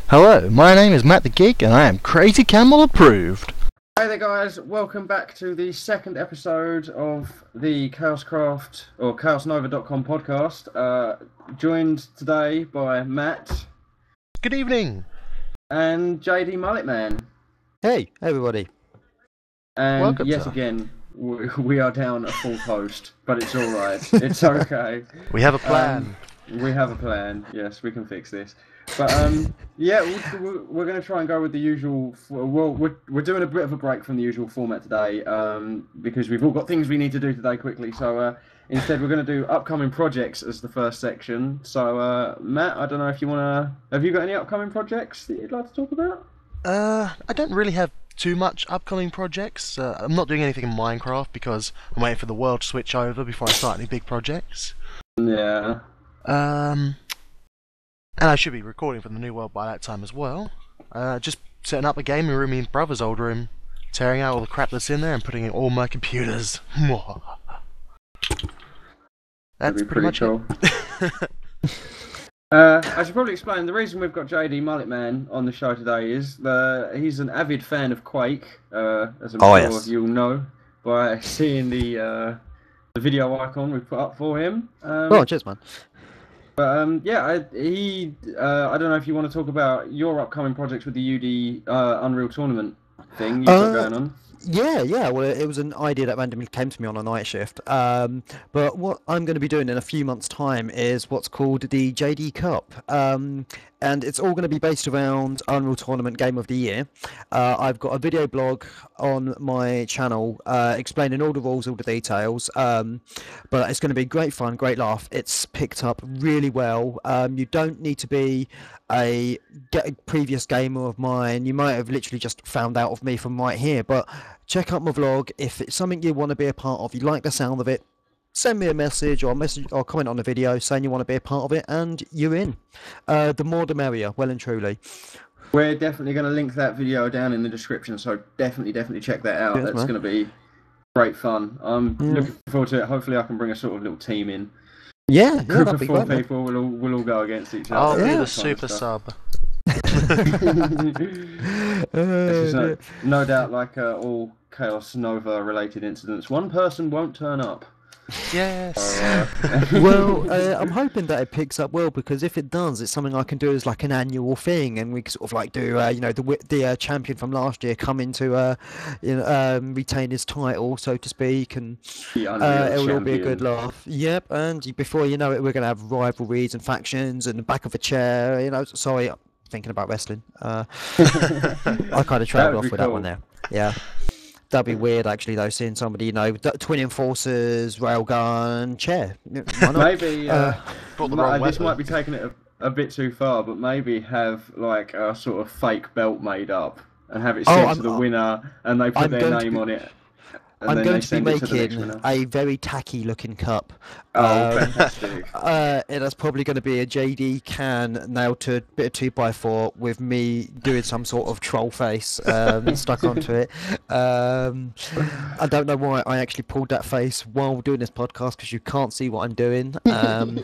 Hello, my name is Matthegeek and I am Crazy Camel approved. Hey there guys, welcome back to the second episode of the Chaoscraft or ChaosNova.com podcast. Joined today by Matt. Good evening. And JDMulletMan. Hey everybody. And welcome, yet sir. Again, we are down a full host, but it's alright, it's okay. We have a plan. We have a plan, yes, we can fix this. But yeah, we're going to try and go with the usual. Well, we're doing a bit of a break from the usual format today because we've all got things we need to do today quickly. So instead, we're going to do upcoming projects as the first section. So Matt, I don't know if you want to. Have you got any upcoming projects that you'd like to talk about? I don't really have too much upcoming projects. I'm not doing anything in Minecraft because I'm waiting for the world to switch over before I start any big projects. Yeah. And I should be recording for the new world by that time as well. Just setting up a gaming room in brother's old room, tearing out all the crap that's in there and putting in all my computers. That's pretty much cool. it. I should probably explain the reason we've got JDMulletMan on the show today is he's an avid fan of Quake, as I'm sure you'll know by seeing the video icon we put up for him. Cheers, man. But yeah, I don't know if you want to talk about your upcoming projects with the UD Unreal Tournament thing you've got going on. Yeah. Well, it was an idea that randomly came to me on a night shift. But what I'm going to be doing in a few months' time is what's called the JD Cup. And it's all going to be based around Unreal Tournament Game of the Year. I've got a video blog on my channel explaining all the rules, all the details. But it's going to be great fun, great laugh. It's picked up really well. You don't need to be a previous gamer of mine. You might have literally just found out of me from right here. But check out my vlog. If it's something you want to be a part of, you like the sound of it, send me a message or comment on the video saying you want to be a part of it, and you're in. The more the merrier, well and truly. We're definitely going to link that video down in the description, so definitely check that out. That's going to be great fun. I'm looking forward to it. Hopefully I can bring a sort of little team in. Yeah, group of 4 people. We'll all go against each other. I'll be the super sub. This is no doubt like all ChaosNova related incidents. One person won't turn up. Yes. Well, I'm hoping that it picks up well, because if it does, it's something I can do as like an annual thing, and we can sort of like do, the champion from last year come in to, retain his title, so to speak, and it'll all be a good laugh. Yep, and before you know it, we're gonna have rivalries and factions and the back of a chair. Sorry, I'm thinking about wrestling. I kind of trailed off with that one there. Yeah. That'd be weird, actually, though, seeing somebody, twin enforcers, railgun, chair. Why not? Maybe this might be taking it a bit too far, but maybe have like a sort of fake belt made up and have it sent to the winner, and they put their name on it. I'm going to be making a very tacky-looking cup. Oh, fantastic! And that's probably going to be a JD can nailed to a bit of 2x4 with me doing some sort of troll face stuck onto it. I don't know why I actually pulled that face while doing this podcast, because you can't see what I'm doing. I'm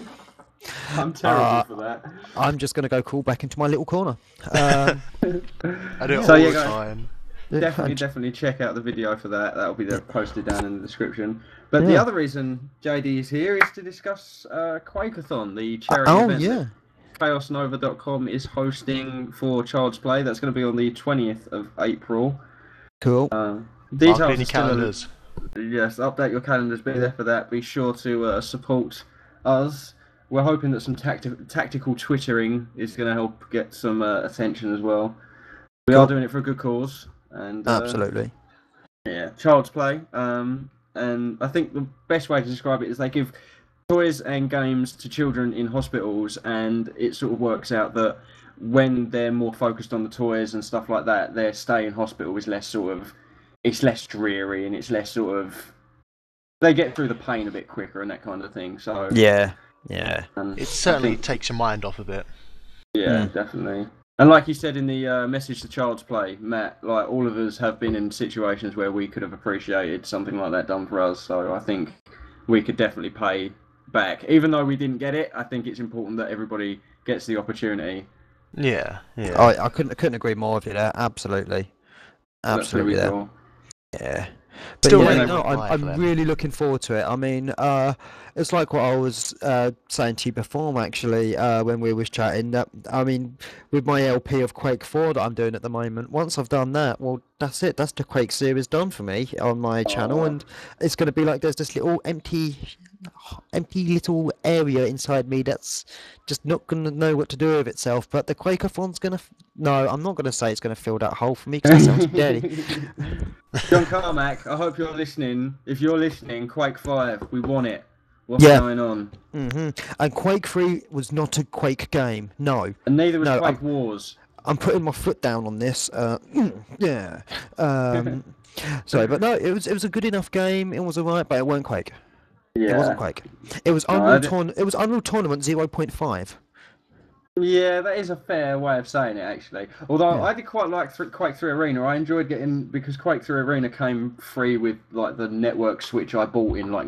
terrible for that. I'm just going to go crawl back into my little corner. I do it all the time. Definitely check out the video for that. That'll be posted down in the description. But the other reason JD is here is to discuss Quakeathon, the charity event that ChaosNova.com is hosting for Child's Play. That's going to be on the 20th of April. Cool. Details are still calendars. Yes, update your calendars. Be there for that. Be sure to support us. We're hoping that some tactical twittering is going to help get some attention as well. We are doing it for a good cause. And absolutely. Yeah, Child's Play. And I think the best way to describe it is they give toys and games to children in hospitals, and it sort of works out that when they're more focused on the toys and stuff like that, their stay in hospital is less it's less dreary, and it's less they get through the pain a bit quicker and that kind of thing. So yeah. It certainly takes your mind off a bit. Yeah, definitely. And like you said in the message to Child's Play, Matt, like all of us have been in situations where we could have appreciated something like that done for us. So I think we could definitely pay back. Even though we didn't get it, I think it's important that everybody gets the opportunity Yeah, yeah. I couldn't agree more with you there. Absolutely, That's gonna absolutely be there. cool. Yeah. But Still yeah, waiting no, on I'm Fly for them. really looking forward to it. I mean, it's like what I was saying to you before, actually, when we was chatting. That I mean, with my LP of Quake 4 that I'm doing at the moment, once I've done that, well, that's it. That's the Quake series done for me on my channel, Oh, and it's going to be like there's this little empty little area inside me that's just not going to know what to do with itself. But the Quakeathon's going to. No, I'm not going to say it's going to fill that hole for me because that sounds dirty. John Carmack, I hope you're listening. If you're listening, Quake 5, we want it. What's Yeah. going on? And Quake 3 was not a Quake game. No. And neither was No, Quake Wars. I'm putting my foot down on this. Yeah. Sorry, but no, it was a good enough game. It was alright, but it weren't Quake. It wasn't Yeah. Quake. It was No, Unreal Tournament 0.5. Yeah, that is a fair way of saying it, actually. Although Yeah. I did quite like Quake 3 Arena. I enjoyed getting, because Quake 3 Arena came free with like the network switch I bought in like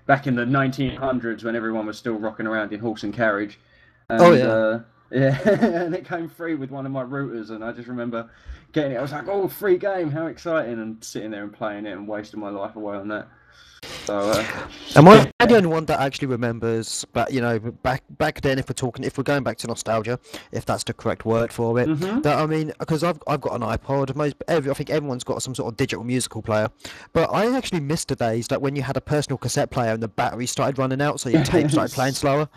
back in the 1900s when everyone was still rocking around in horse and carriage. And, Oh, yeah. yeah, and it came free with one of my routers, and I just remember getting it. I was like, "Oh, free game! How exciting!" And sitting there and playing it and wasting my life away on that. So, Am I the only one that actually remembers? But you know, back then, if we're going back to nostalgia, if that's the correct word for it, that I mean, because I've got an iPod. I think everyone's got some sort of digital musical player, but I actually missed the days that when you had a personal cassette player and the battery started running out, so your tape started playing slower,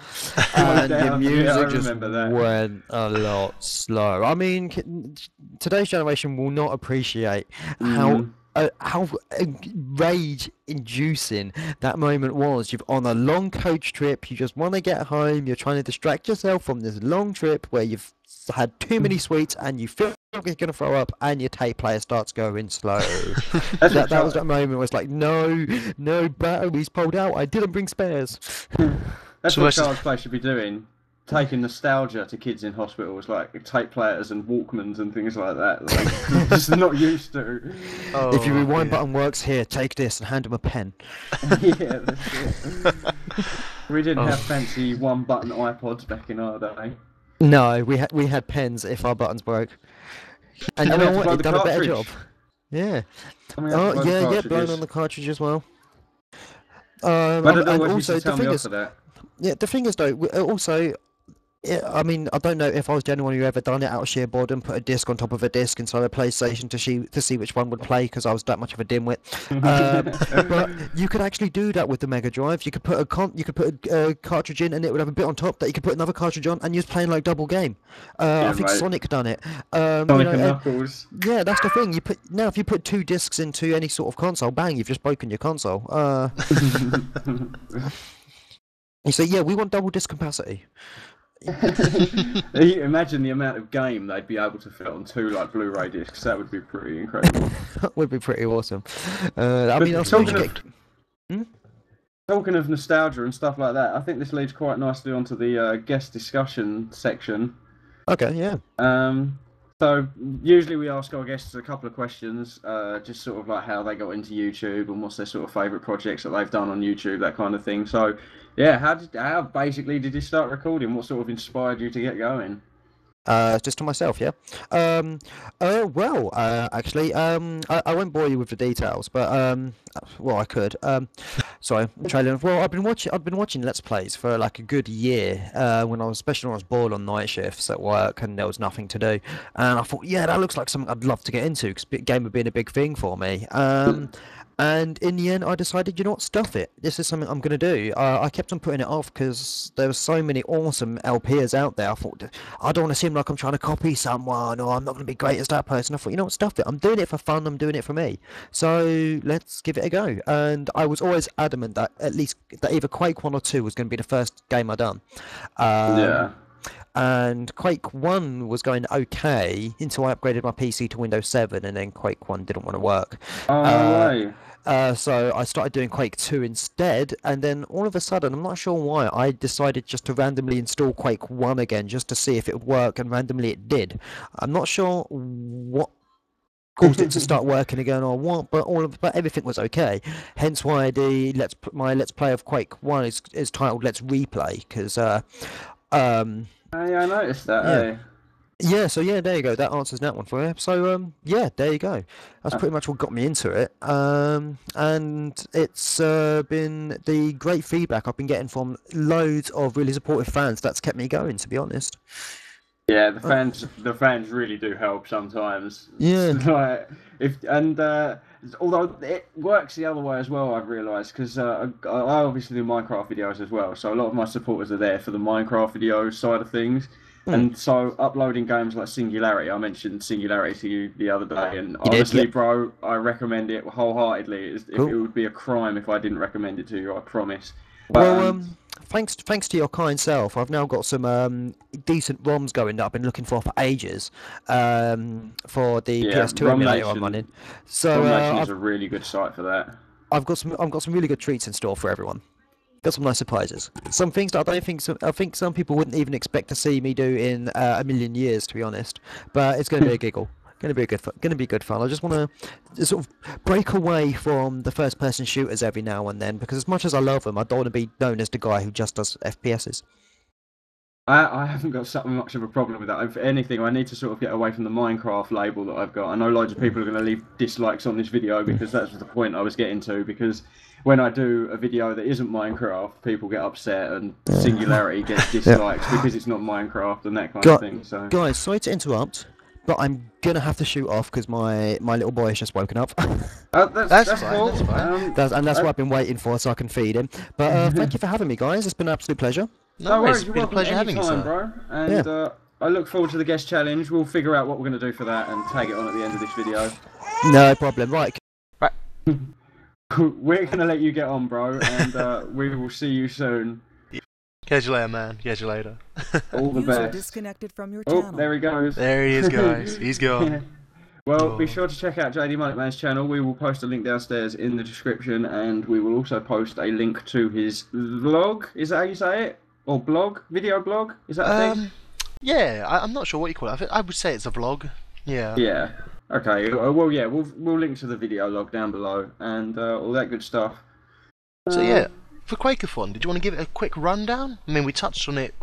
and your music just went a lot slower. I mean, today's generation will not appreciate how rage-inducing that moment was. You're on a long coach trip, you just want to get home, you're trying to distract yourself from this long trip where you've had too many sweets and you feel like you're going to throw up and your tape player starts going slow. that was that moment where it's like, no batteries pulled out, I didn't bring spares. That's what Child's Play should be doing. Taking nostalgia to kids in hospitals, like tape players and Walkmans and things like that. Like, just not used to. If your rewind button works, here, take this and hand them a pen. Yeah, that's it. We didn't have fancy one-button iPods back in our day. No, we had pens if our buttons broke. And you know what? It done a better job. Yeah. Blown on the cartridge as well. But and also, the thing is, the thing is though, also. Yeah, I mean, I don't know if I was the only one who ever done it out of sheer boredom, put a disc on top of a disc inside a PlayStation to see which one would play, because I was that much of a dimwit. But you could actually do that with the Mega Drive. You could put a cartridge in, and it would have a bit on top that you could put another cartridge on, and you're playing like double game. I think Sonic done it. Sonic and Knuckles. Yeah, that's the thing. If you put two discs into any sort of console, bang, you've just broken your console. You say, yeah, we want double disc capacity. Imagine the amount of game they'd be able to fit on two like Blu-ray discs. That would be pretty incredible. That would be pretty awesome. I mean, talking of nostalgia and stuff like that, I think this leads quite nicely onto the guest discussion section. Okay, yeah. So usually we ask our guests a couple of questions, just sort of like how they got into YouTube and what's their sort of favourite projects that they've done on YouTube, that kind of thing. So, yeah, how basically did you start recording? What sort of inspired you to get going? Just to myself, yeah. Actually, I won't bore you with the details, but I could. Sorry, I'm trailing. Well, I've been watching Let's Plays for like a good year. Especially when I was bored on night shifts at work and there was nothing to do, and I thought, yeah, that looks like something I'd love to get into because game had been a big thing for me. And in the end, I decided, you know what, stuff it. This is something I'm going to do. I kept on putting it off because there were so many awesome LPers out there. I thought, I don't want to seem like I'm trying to copy someone or I'm not going to be great as that person. I thought, you know what, stuff it. I'm doing it for fun. I'm doing it for me. So let's give it a go. And I was always adamant that that either Quake 1 or 2 was going to be the first game I done. Yeah. And Quake 1 was going okay until I upgraded my PC to Windows 7, and then Quake 1 didn't want to work. Oh, no way. So I started doing Quake 2 instead, and then all of a sudden, I'm not sure why, I decided just to randomly install Quake 1 again just to see if it would work, and randomly it did. I'm not sure what caused it to start working again or what, but everything was okay. Hence why my Let's Play of Quake 1 is titled Let's Replay, because Yeah, I noticed that. yeah. Yeah, so yeah, there you go. That answers that one for you. So yeah, there you go. That's Uh, pretty much what got me into it. And it's been the great feedback I've been getting from loads of really supportive fans that's kept me going, to be honest. Yeah, Uh, the fans really do help sometimes. It's yeah, like if and although it works the other way as well, I've realised because I obviously do Minecraft videos as well, so a lot of my supporters are there for the Minecraft video side of things. mm, And so uploading games like Singularity, I mentioned Singularity to you the other day, and you did, honestly, yep, bro, I recommend it wholeheartedly. If it cool. would be a crime if I didn't recommend it to you, I promise. But Well, thanks to your kind self, I've now got some decent ROMs going that I've been looking for ages, for the yeah, PS2 emulator I'm running. So Rom Nation is a really good site for that. I've got some really good treats in store for everyone. Got some nice surprises. Some things that I don't think I think some people wouldn't even expect to see me do in a million years, to be honest. But it's going to be a giggle. Going to be going to be good fun. I just want to sort of break away from the first-person shooters every now and then, because as much as I love them, I don't want to be known as the guy who just does FPSs. I haven't got so much of a problem with that. If anything, I need to sort of get away from the Minecraft label that I've got. I know loads of people are going to leave dislikes on this video because that's the point I was getting to. Because when I do a video that isn't Minecraft, people get upset and Singularity gets Yeah. dislikes because it's not Minecraft and that kind Gu of thing. So Guys, sorry to interrupt, but I'm gonna have to shoot off because my little boy has just woken up. that's fine, cool. that's fine. And that's I- what I've been waiting for, so I can feed him. But thank you for having me, guys. It's been an absolute pleasure. No worries, it's You're been a welcome pleasure having you, anytime, sir. bro. And I look forward to the guest challenge. We'll figure out what we're going to do for that and tag it on at the end of this video. No problem. Right. Right, We're going to let you get on, bro, and we will see you soon. catch you later, man. Catch you later. All the User best. disconnected from your Oh, channel. there he goes. There he is, guys. He's gone. Well, be Oh. sure to check out JDMulletMan's channel. We will post a link downstairs in the description, and we will also post a link to his vlog. Is that how you say it? Or blog? Video blog? Is that a thing? Yeah, I'm not sure what you call it. I would say it's a vlog. Yeah. Yeah. Okay. Well, yeah. We'll link to the video log down below and all that good stuff. So yeah, for Quakerthon, did you want to give it a quick rundown? I mean, we touched on it,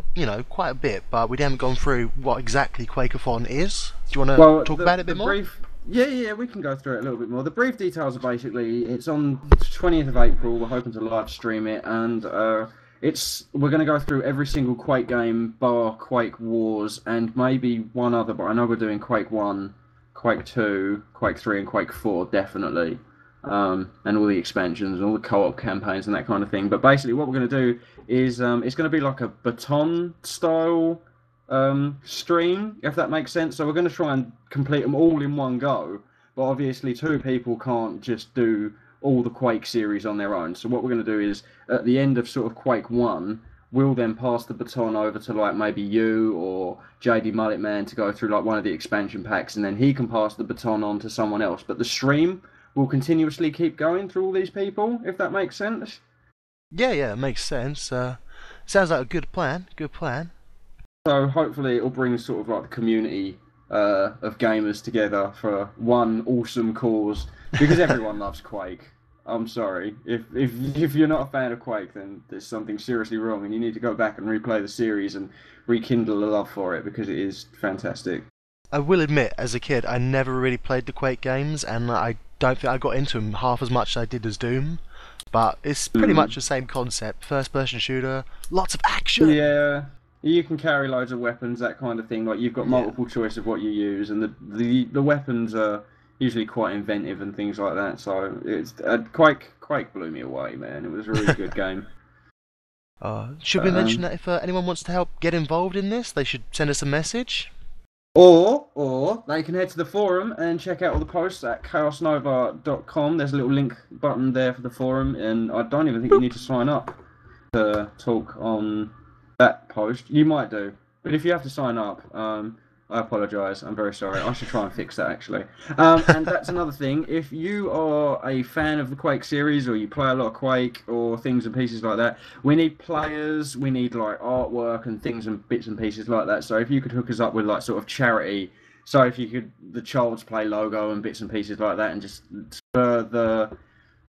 quite a bit, but we haven't gone through what exactly Quakerthon is. Do you want to talk about it a bit more? Yeah, we can go through it a little bit more. The brief details are basically it's on the 20th of April. We're hoping to live stream it, and we're going to go through every single Quake game, bar Quake Wars, and maybe one other. But I know we're doing Quake 1, Quake 2, Quake 3, and Quake 4 definitely, and all the expansions, and all the co-op campaigns, and that kind of thing. But basically, what we're going to do is it's going to be like a baton style stream, if that makes sense. So we're going to try and complete them all in one go, but obviously two people can't just do all the Quake series on their own. So what we're going to do is at the end of sort of Quake 1, we'll then pass the baton over to like maybe you or JDMulletMan to go through like one of the expansion packs, and then he can pass the baton on to someone else. But the stream will continuously keep going through all these people, if that makes sense. Yeah, it makes sense. Sounds like a good plan. Good plan. So hopefully it'll bring sort of like the community of gamers together for one awesome cause, because everyone loves Quake. I'm sorry. If you're not a fan of Quake, then there's something seriously wrong, and you need to go back and replay the series and rekindle a love for it, because it is fantastic. I will admit, as a kid, I never really played the Quake games, and I don't think I got into them half as much as I did as Doom. But it's pretty much the same concept. First-person shooter, lots of action. Yeah. You can carry loads of weapons, that kind of thing. Like you've got multiple choice of what you use, and the weapons are usually quite inventive and things like that. So it's Quake blew me away, man. It was a really good game. Should we mention that if anyone wants to help get involved in this, they should send us a message? Or they can head to the forum and check out all the posts at ChaosNova.com. There's a little link button there for the forum, and I don't even think you need to sign up to talk on that post. You might do, but if you have to sign up, I apologise. I'm very sorry. I should try and fix that, actually. And that's another thing. If you are a fan of the Quake series, or you play a lot of Quake, or things and pieces like that, we need players, we need like artwork and things and bits and pieces like that. So if you could hook us up with like sort of charity, so if you could, the Child's Play logo and bits and pieces like that, and just spur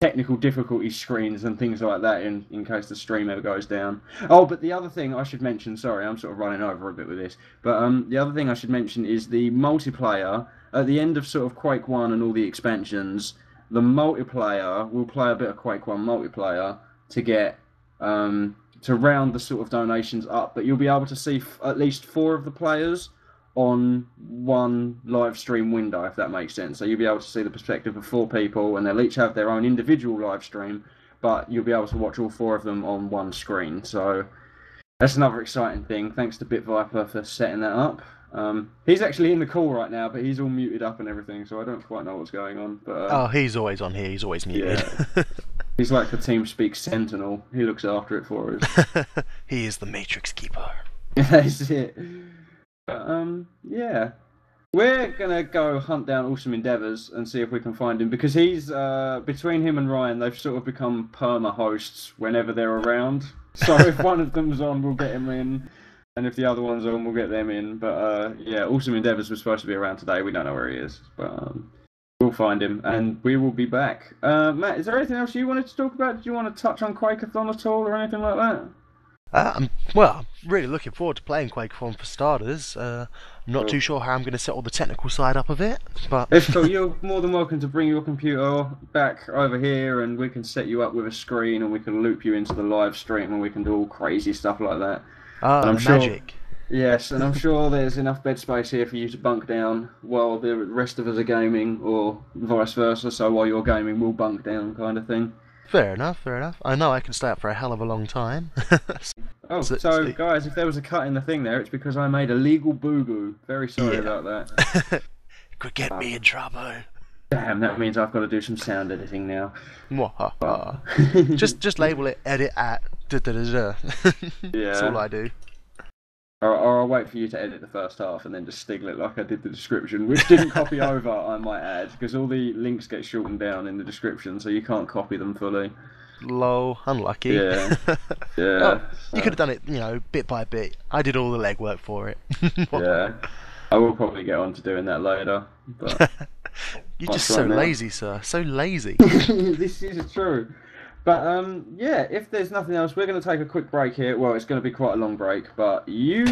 technical difficulty screens and things like that in case the stream ever goes down. Oh, but the other thing I should mention, sorry, I'm sort of running over a bit with this, but the other thing I should mention is the multiplayer. At the end of sort of Quake 1 and all the expansions, the multiplayer will play a bit of Quake 1 multiplayer to get to round the sort of donations up, but you'll be able to see at least 4 of the players on one live stream window, if that makes sense. So you'll be able to see the perspective of 4 people, and they'll each have their own individual live stream, but you'll be able to watch all 4 of them on one screen. So that's another exciting thing. Thanks to BitViper for setting that up. He's actually in the call right now, but he's all muted up and everything, so I don't quite know what's going on. But oh, he's always on here. He's always muted. Yeah. He's like the TeamSpeak Sentinel. He looks after it for us. He is the Matrix Keeper. That's it. But, yeah. We're going to go hunt down Awesome Endeavors and see if we can find him, because he's, between him and Ryan, they've sort of become perma-hosts whenever they're around. So if one of them's on, we'll get him in, and if the other one's on, we'll get them in. But, yeah, Awesome Endeavors was supposed to be around today. We don't know where he is, but we'll find him, and we will be back. Matt, is there anything else you wanted to talk about? Did you want to touch on Quakeathon at all, or anything like that? I'm really looking forward to playing QuakeCon for starters. I'm not too sure how I'm going to set all the technical side up of it, but... It's cool. You're more than welcome to bring your computer back over here, and we can set you up with a screen, and we can loop you into the live stream, and we can do all crazy stuff like that. Ah, magic. Yes, and I'm sure there's enough bed space here for you to bunk down while the rest of us are gaming, or vice versa, so while you're gaming, we'll bunk down, kind of thing. Fair enough, fair enough. I know I can stay up for a hell of a long time. Oh, so guys, if there was a cut in the thing there, it's because I made a legal boo-boo. Very sorry about that. Could get me in trouble. Damn, that means I've got to do some sound editing now. just label it edit at da-da-da-da. Yeah. That's all I do. Or I'll wait for you to edit the first half and then just stiggle it like I did the description, which didn't copy over, I might add, because all the links get shortened down in the description, so you can't copy them fully. Lol, unlucky. Yeah. Yeah. Oh, you could have done it, bit by bit. I did all the legwork for it. Yeah. I will probably get on to doing that later. But you're just so lazy, sir. So lazy. This is true. But, yeah, if there's nothing else, we're going to take a quick break here. Well, it's going to be quite a long break, but you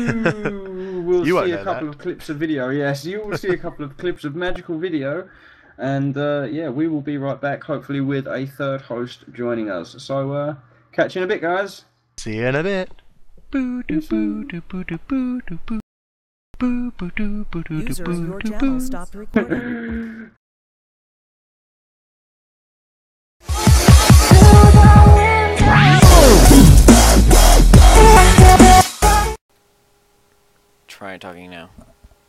will see a couple of clips of video. Yes, you will see a couple of clips of magical video. And, yeah, we will be right back, hopefully with a third host joining us. So, catch you in a bit, guys. See you in a bit. User in your channel stopped recording. Try talking now.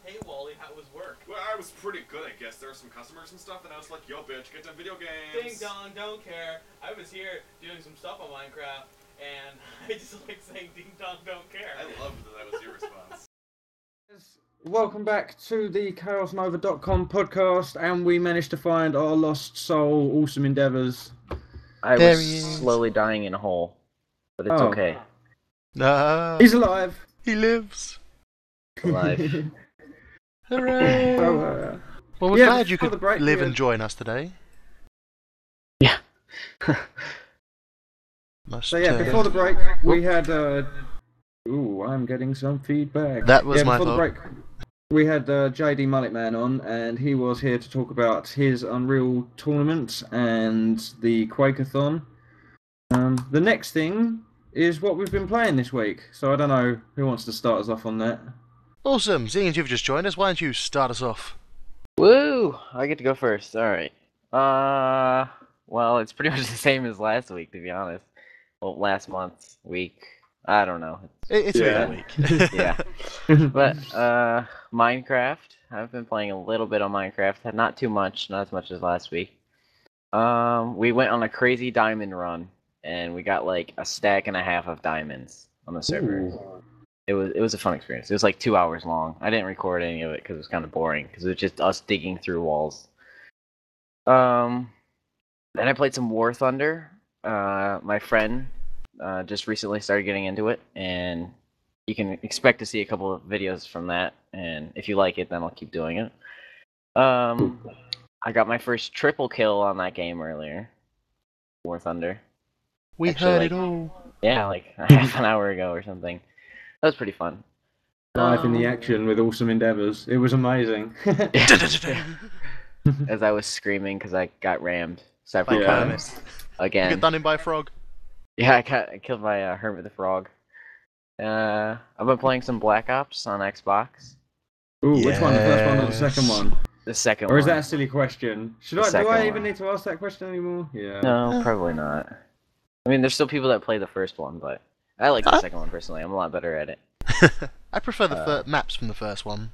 Hey Wally, how was work? Well, I was pretty good, I guess. There were some customers and stuff, and I was like, yo, bitch, get them video games. Ding dong, don't care. I was here doing some stuff on Minecraft, and I just like saying ding dong, don't care. I loved that was your response. Welcome back to the ChaosNova.com podcast, and we managed to find our lost soul, Awesome Endeavors. I was slowly dying in a hole, but it's okay. He's alive. He lives. Alive. Hooray! Well, we're glad you could live and join us today. Yeah. So yeah, before the break, we had... Ooh, I'm getting some feedback. That was my fault. fault. Before the break, we had JDMulletMan on, and he was here to talk about his Unreal tournament and the Quakeathon. The next thing is what we've been playing this week, so I don't know who wants to start us off on that. Awesome, seeing as you've just joined us, why don't you start us off? Woo! I get to go first, alright. Well, it's pretty much the same as last week, to be honest. Well, last month's week. I don't know. It's really a week. Yeah. But, Minecraft. I've been playing a little bit on Minecraft. Not too much, not as much as last week. We went on a crazy diamond run, and we got like a stack and a half of diamonds on the server. Ooh. It was a fun experience. It was like 2 hours long. I didn't record any of it because it was kind of boring, because it was just us digging through walls. Then I played some War Thunder. My friend just recently started getting into it, and you can expect to see a couple of videos from that, and if you like it, then I'll keep doing it. I got my first triple kill on that game earlier. War Thunder. We Actually, heard like- it all. Yeah, like half an hour ago or something. That was pretty fun. Live in the action with Awesome Endeavors. It was amazing. As I was screaming because I got rammed several By Yeah. times. Kermit. Again. You get done in by a frog. Yeah, I killed my Hermit the Frog. I've been playing some Black Ops on Xbox. Ooh, which one? The first one or the second Yes. one? The second Or is one. that a silly question? The Do second I one. even need to ask that question anymore? Yeah. No, probably not. I mean, there's still people that play the first one, but I like the second one personally. I'm a lot better at it. I prefer the maps from the first one.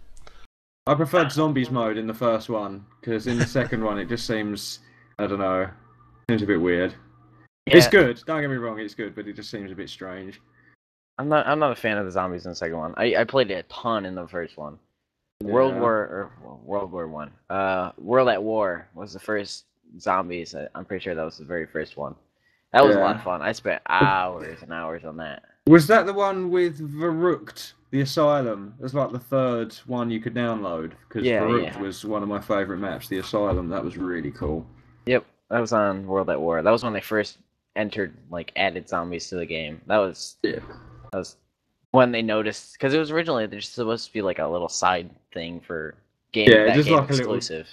I preferred zombies mode in the first one, because in the second one it just seems, I don't know, seems a bit weird. It's good, don't get me wrong, it's good, but it just seems a bit strange. I'm not a fan of the zombies in the second one. I played it a ton in the first one. World Yeah. War One. World at War was the first zombies. I'm pretty sure that was the very first one. That was a lot of Yeah. fun. I spent hours and hours on that. Was that the one with Verrucht, the Asylum? That's like the third one you could download, because Yeah, Verrucht yeah. was one of my favourite maps, the Asylum, that was really cool. Yep, that was on World at War. That was when they first added zombies to the game. That was when they noticed, because it was originally they're just supposed to be like a little side thing for game just game like a little- exclusive.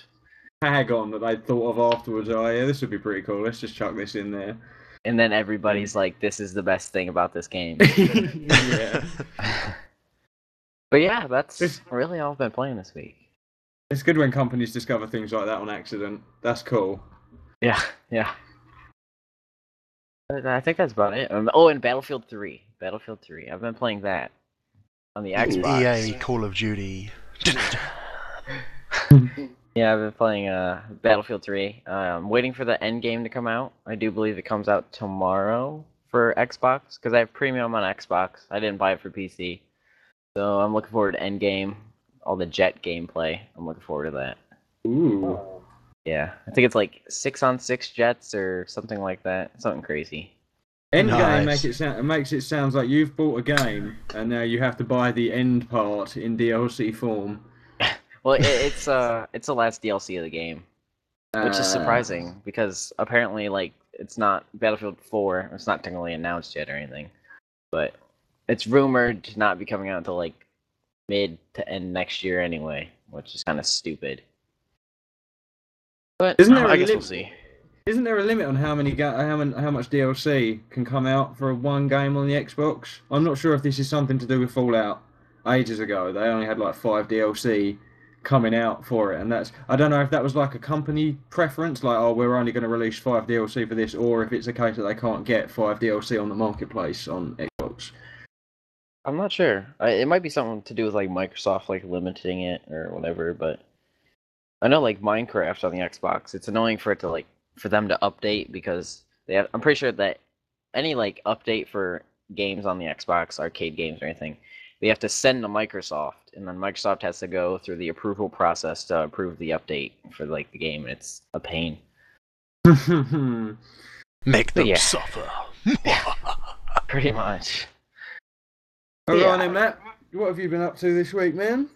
Tag on that they thought of afterwards, oh yeah, this would be pretty cool, let's just chuck this in there. And then everybody's like, "This is the best thing about this game." Yeah. But yeah, that's really all I've been playing this week. It's good when companies discover things like that on accident. That's cool. Yeah. But I think that's about it. Oh, and Battlefield 3. I've been playing that on the Xbox. EA Call of Duty. Yeah, I've been playing Battlefield 3. I'm waiting for the end game to come out. I do believe it comes out tomorrow for Xbox, because I have premium on Xbox. I didn't buy it for PC. So I'm looking forward to end game, all the jet gameplay. I'm looking forward to that. Ooh. Yeah, I think it's like 6-on-6 jets or something like that. Something crazy. Endgame Nice. makes it sound like you've bought a game and now you have to buy the end part in DLC form. Well, it's the last DLC of the game, which is surprising because apparently like it's not Battlefield 4. It's not technically announced yet or anything, but it's rumored to not be coming out until like mid to end next year anyway, which is kind of stupid. But Isn't there I a guess lim- we'll see. Isn't there a limit on how much DLC can come out for one game on the Xbox? I'm not sure if this is something to do with Fallout. Ages ago, they only had like 5 DLC coming out for it, and I don't know if that was like a company preference, like, oh, we're only going to release 5 DLC for this, or if it's a case that they can't get 5 DLC on the marketplace on Xbox. I'm not sure. It might be something to do with like Microsoft like limiting it or whatever, but I know like Minecraft on the Xbox, it's annoying for them to update because I'm pretty sure that any like update for games on the Xbox, arcade games or anything, they have to send to Microsoft, and then Microsoft has to go through the approval process to approve the update for like the game, and it's a pain. Make them Yeah. suffer. Pretty much. Alright Yeah. then, Matt, what have you been up to this week, man?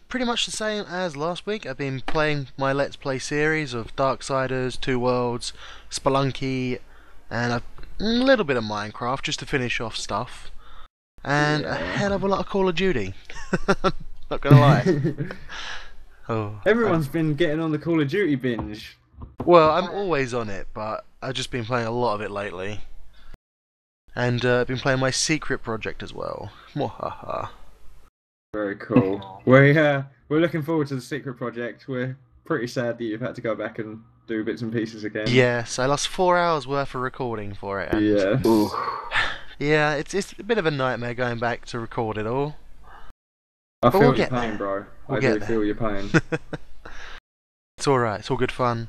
Pretty much the same as last week. I've been playing my Let's Play series of Darksiders, Two Worlds, Spelunky, and a little bit of Minecraft just to finish off stuff. And a hell of a lot of Call of Duty. Not gonna lie. Oh, Everyone's been getting on the Call of Duty binge. well, I'm always on it, but I've just been playing a lot of it lately. And I've been playing my secret project as well. Mwahaha. Very cool. We're looking forward to the secret project. We're pretty sad that you've had to go back and do bits and pieces again. Yes, I lost 4 hours worth of recording for it. And Yeah. yeah, it's a bit of a nightmare going back to record it all. I But feel we'll your get pain, there. bro. We'll I get do there. feel your pain. It's alright, it's all good fun.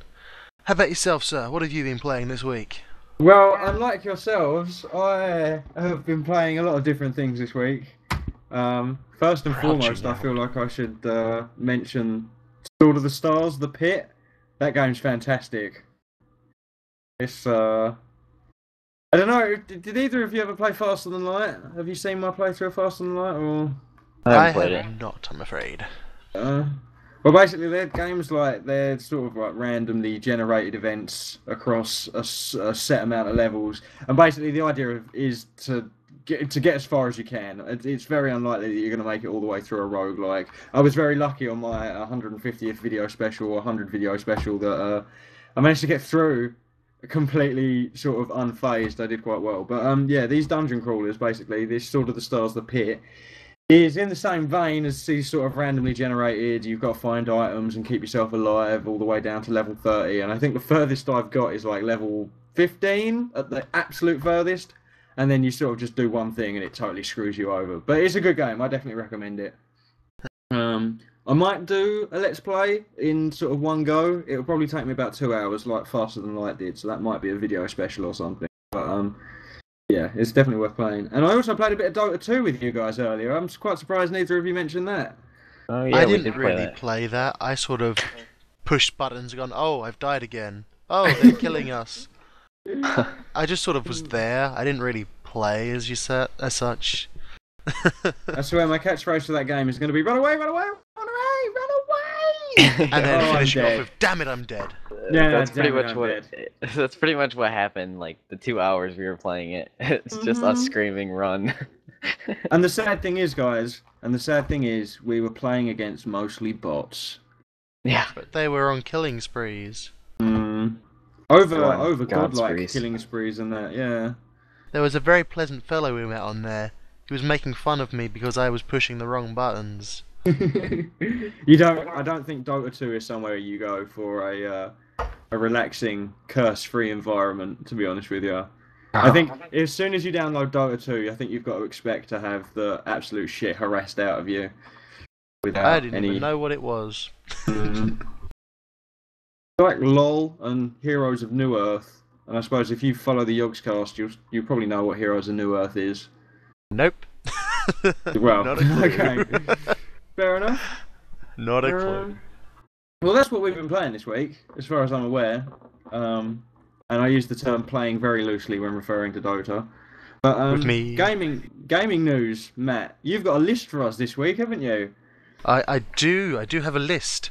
How about yourself, sir? What have you been playing this week? Well, unlike yourselves, I have been playing a lot of different things this week. First and Proud foremost, you I now. feel like I should mention Sword of the Stars, The Pit. That game's fantastic. It's I don't know. Did either of you ever play Faster Than Light? Have you seen my playthrough of Faster Than Light? Or I haven't played it. have not, I'm afraid. well, Well, basically, they're games they're sort of like randomly generated events across a set amount of levels, and basically the idea is to get as far as you can. It's very unlikely that you're going to make it all the way through a roguelike. I was very lucky on my 150th video special or 100 video special that I managed to get through completely sort of unfazed. I did quite well. But yeah, these dungeon crawlers, basically, this sort of the Stars of the Pit, is in the same vein as these sort of randomly generated. You've got to find items and keep yourself alive all the way down to level 30. And I think the furthest I've got is like level 15 at the absolute furthest. And then you sort of just do one thing and it totally screws you over. But it's a good game. I definitely recommend it. I might do a Let's Play in sort of one go. It'll probably take me about 2 hours, like Faster Than Light did. So that might be a video special or something. But yeah, it's definitely worth playing. And I also played a bit of Dota 2 with you guys earlier. I'm quite surprised neither of you mentioned that. Oh, yeah, I we didn't did really play that. I sort of pushed buttons and gone, oh, I've died again. Oh, they're killing us. I just sort of was there. I didn't really play as you said, as such. I swear my catchphrase for that game is going to be run away, run away, run away, run away! And then Oh, finish I'm it off dead. with, damn it, I'm dead. Yeah, that's pretty damn it, much I'm what that's pretty much what happened. Like the 2 hours we were playing it, it's just us screaming "run." And the sad thing is, guys, we were playing against mostly bots. Yeah, But they were on killing sprees. Over God godlike sprees. killing sprees and that, yeah. There was a very pleasant fellow we met on there. He was making fun of me because I was pushing the wrong buttons. I don't think Dota 2 is somewhere you go for a relaxing, curse-free environment, to be honest with you. I think as soon as you download Dota 2, I think you've got to expect to have the absolute shit harassed out of you. Without I didn't any... even know what it was. Like LOL and Heroes of New Earth, and I suppose if you follow the Yogscast, you probably know what Heroes of New Earth is. Nope. Well, Not a clue. okay. Fair enough. Not a clue. Well, that's what we've been playing this week, as far as I'm aware. And I use the term playing very loosely when referring to Dota. But With me. gaming news, Matt, you've got a list for us this week, haven't you? I do have a list.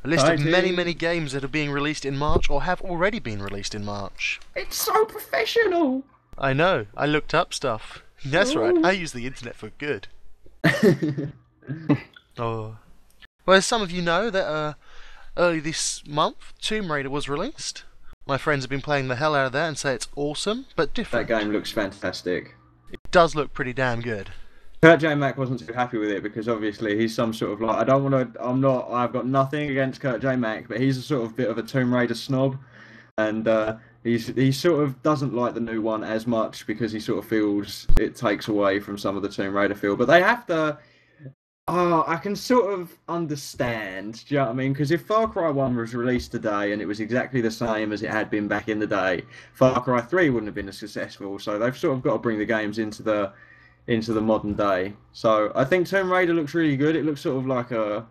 A list of many games that are being released in March or have already been released in March. It's so professional! I know, I looked up stuff. That's right, I use the internet for good. Oh. Well, as some of you know, that early this month, Tomb Raider was released. My friends have been playing the hell out of that and say it's awesome, but different. That game looks fantastic. It does look pretty damn good. Kurt J. Mack wasn't too happy with it because obviously he's some sort of like, I've got nothing against Kurt J. Mack, but he's a sort of bit of a Tomb Raider snob, and he sort of doesn't like the new one as much because he sort of feels it takes away from some of the Tomb Raider feel. But they have to. I can sort of understand, do you know what I mean? Because if Far Cry 1 was released today and it was exactly the same as it had been back in the day, Far Cry 3 wouldn't have been as successful. So they've sort of got to bring the games into the modern day. So I think Tomb Raider looks really good. It looks sort of like a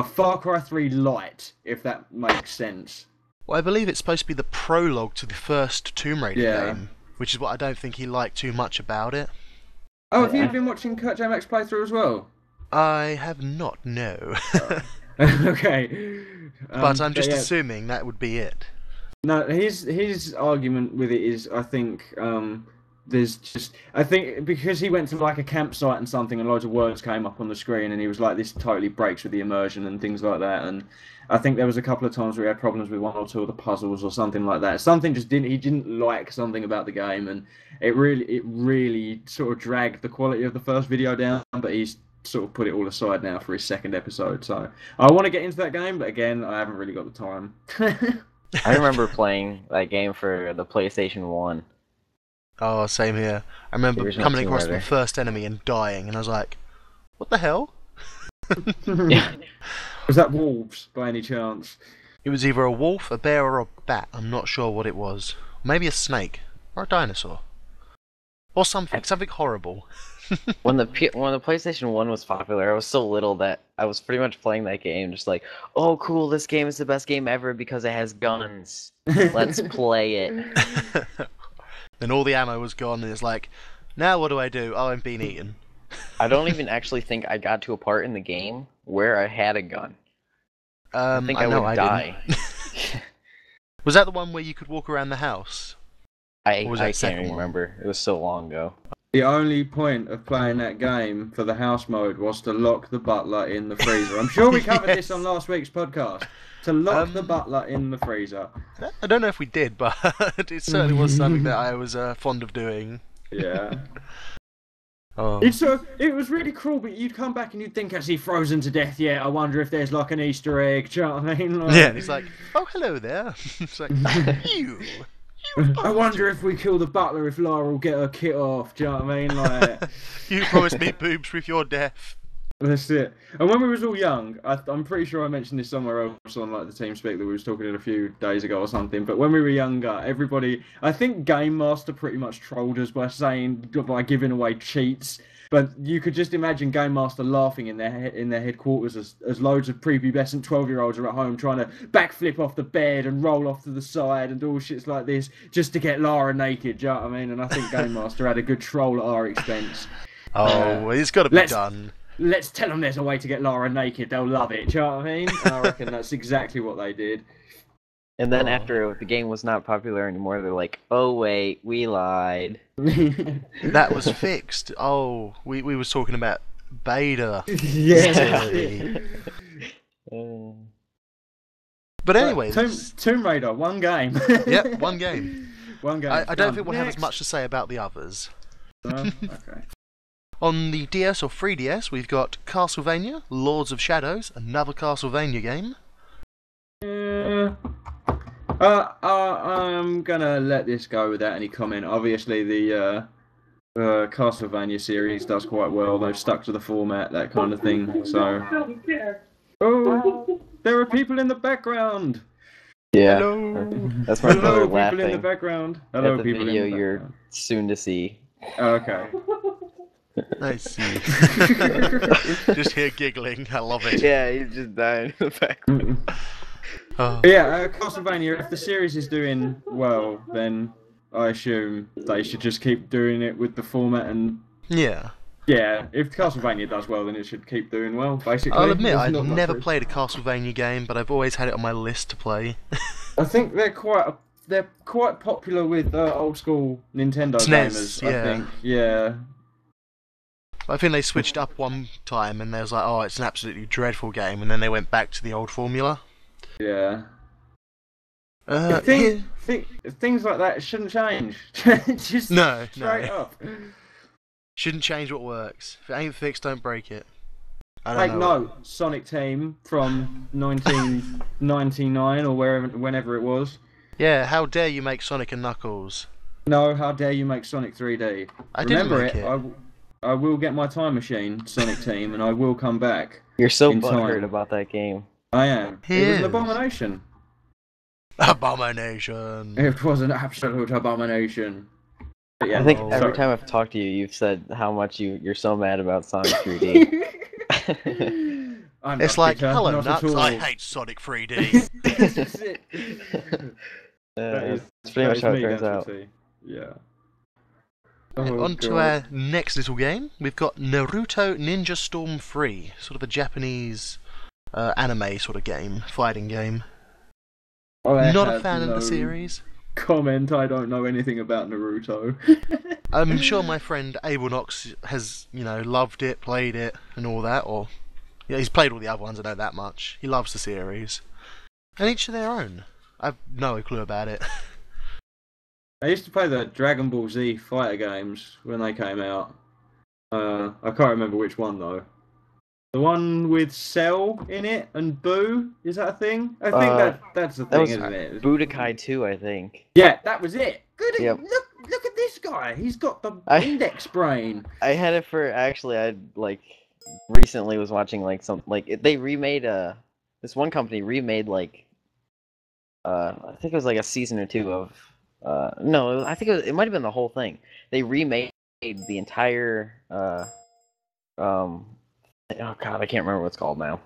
Far Cry 3 light, if that makes sense. Well, I believe it's supposed to be the prologue to the first Tomb Raider Yeah. game, which is what I don't think he liked too much about it. Oh, have you been watching Kurt J. Mack's playthrough as well? I have not, no. Okay. But I'm just yeah. assuming that would be it. No, his argument with it is, I think, I think because he went to like a campsite and something and loads of words came up on the screen and he was like, this totally breaks with the immersion and things like that. And I think there was a couple of times where he had problems with one or two of the puzzles or something like that. Something just he didn't like something about the game, and it really sort of dragged the quality of the first video down, but he's sort of put it all aside now for his second episode. So I want to get into that game, but again, I haven't really got the time. I remember playing that game for the PlayStation 1. Oh, same here. I remember Original coming Tomb across the Raider. first enemy and dying, and I was like, what the hell? Yeah. Was that wolves by any chance? It was either a wolf, a bear, or a bat. I'm not sure what it was. Maybe a snake. Or a dinosaur. Or something horrible. When the PlayStation 1 was popular, I was so little that I was pretty much playing that game just like, oh cool, this game is the best game ever because it has guns. Let's play it. Then all the ammo was gone, and it's like, now what do I do? Oh, I'm being eaten. I don't even actually think I got to a part in the game where I had a gun. I think I know would die. Was that the one where you could walk around the house? I Or was that can't second one? remember. It was so long ago. The only point of playing that game for the house mode was to lock the butler in the freezer. I'm sure we covered this on last week's podcast. To lock the butler in the freezer. I don't know if we did, but it certainly was something that I was fond of doing. Yeah. Oh. It was really cruel, but you'd come back and you'd think, has he frozen to death yet? I wonder if there's like an Easter egg. Do you know what I mean? Like, Yeah, and he's like, oh, hello there. It's like, you. I wonder if we kill the butler if Lara will get her kit off. Do you know what I mean? Like, You promised me boobs with your death. that's it. And when we was all young, I'm pretty sure I mentioned this somewhere else on like the TeamSpeak that we was talking in a few days ago or something. But when we were younger, everybody, I think Game Master pretty much trolled us by giving away cheats. But you could just imagine Game Master laughing in their headquarters as loads of prepubescent 12-year-olds are at home trying to backflip off the bed and roll off to the side and do all shits like this just to get Lara naked. Do you know what I mean? And I think Game Master had a good troll at our expense. Oh, it's got to be done. Let's tell them there's a way to get Lara naked. They'll love it. Do you know what I mean? And I reckon that's exactly what they did. And then after the game was not popular anymore, they're like, oh wait, we lied. That was fixed. Oh, we was talking about beta. Yeah. But anyway, Tomb Raider, one game. Yep, one game. One game. I don't think we'll have as much to say about the others. Okay. On the DS or 3DS, we've got Castlevania, Lords of Shadows, another Castlevania game. I'm gonna let this go without any comment. Obviously, the Castlevania series does quite well. They've stuck to the format, that kind of thing. So, oh, there are people in the background. Yeah. Hello. That's my brother Hello, laughing people in the background. Hello, at the people video in the you're background. soon to see. Oh, okay. I see. Just here giggling. I love it. Yeah, he's just dying in the background. Oh. Yeah, Castlevania, if the series is doing well, then I assume they should just keep doing it with the format and... Yeah. Yeah, if Castlevania does well, then it should keep doing well, basically. I'll admit, There's I've not much never room. played a Castlevania game, but I've always had it on my list to play. I think they're quite popular with old school Nintendo SNES, gamers, I think. Yeah. I think they switched up one time and they was like, oh, it's an absolutely dreadful game, and then they went back to the old formula. Yeah. Here- Things like that shouldn't change. Just No, straight no. up. Shouldn't change what works. If it ain't fixed, don't break it. I Take don't know. note, Sonic Team from 1999 or whenever it was. Yeah, how dare you make Sonic and Knuckles? No, how dare you make Sonic 3D? I didn't Remember make it. I will get my time machine, Sonic Team, and I will come back. You're so In butthurt time. about that game. I am. He It was an is. abomination. Abomination. It was an absolute abomination. But yeah, I think Oh. every time I've talked to you, you've said how much you're so mad about Sonic 3D. I'm It's not like, bitter, hello not at nuts, all. I hate Sonic 3D. That's it. That is- That's pretty that much is how it me turns down to out. a T. Yeah. On to God. our next little game. We've got Naruto Ninja Storm 3, sort of a Japanese anime sort of game, fighting game. I Not a have fan of no the series. Comment. I don't know anything about Naruto. I'm sure my friend Abel Knox has, loved it, played it, and all that. Or, yeah, he's played all the other ones. I know that much. He loves the series, and each to their own. I've no clue about it. I used to play the Dragon Ball Z fighter games when they came out. I can't remember which one though. The one with Cell in it and Boo, is that a thing? I think that's a That thing, was isn't it? Budokai 2, I think. Yeah, that was it. Good. Yep. Look at this guy. He's got the I- index brain. I had it for I recently was watching they remade this one company remade I think it was like a season or two of no, I think it might have been the whole thing. They remade the entire oh god, I can't remember what it's called now.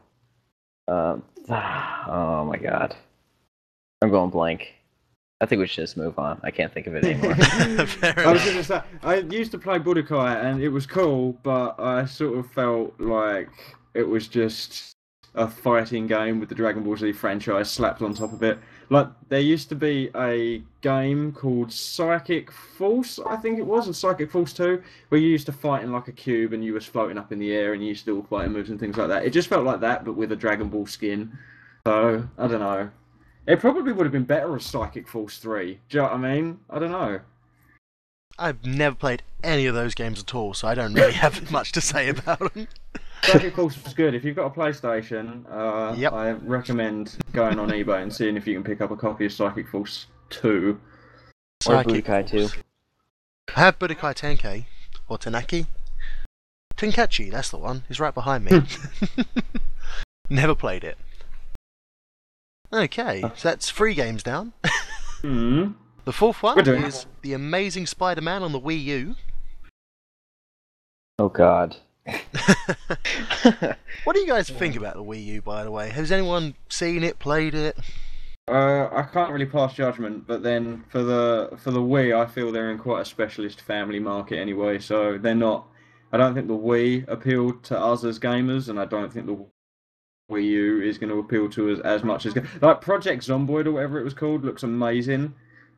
Oh my god. I'm going blank. I think we should just move on. I can't think of it anymore. Fair I was enough. going to say, I used to play Budokai and it was cool, but I sort of felt like it was just a fighting game with the Dragon Ball Z franchise slapped on top of it. Like, there used to be a game called Psychic Force, I think it was, or Psychic Force 2, where you used to fight in like a cube and you was floating up in the air and you used to do all fighting moves and things like that. It just felt like that, but with a Dragon Ball skin. So, I don't know. It probably would have been better as Psychic Force 3. Do you know what I mean? I don't know. I've never played any of those games at all, so I don't really have much to say about them. Psychic Force was good. If you've got a PlayStation, Yep. I recommend going on eBay and seeing if you can pick up a copy of Psychic Force 2. Or Psychic Budokai 2. I have Budokai Tenkei, or Tenaki. Tenkachi, that's the one. He's right behind me. Never played it. Okay, so that's 3 games down. Hmm. The 4th one We're doing is The Amazing Spider-Man on the Wii U. Oh god. What do you guys think about the Wii U, by the way? Has anyone seen it, played it? I can't really pass judgment, but then for the Wii, I feel they're in quite a specialist family market anyway. So they're not. I don't think the Wii appealed to us as gamers, and I don't think the Wii U is going to appeal to us as much as like Project Zomboid or whatever it was called looks amazing.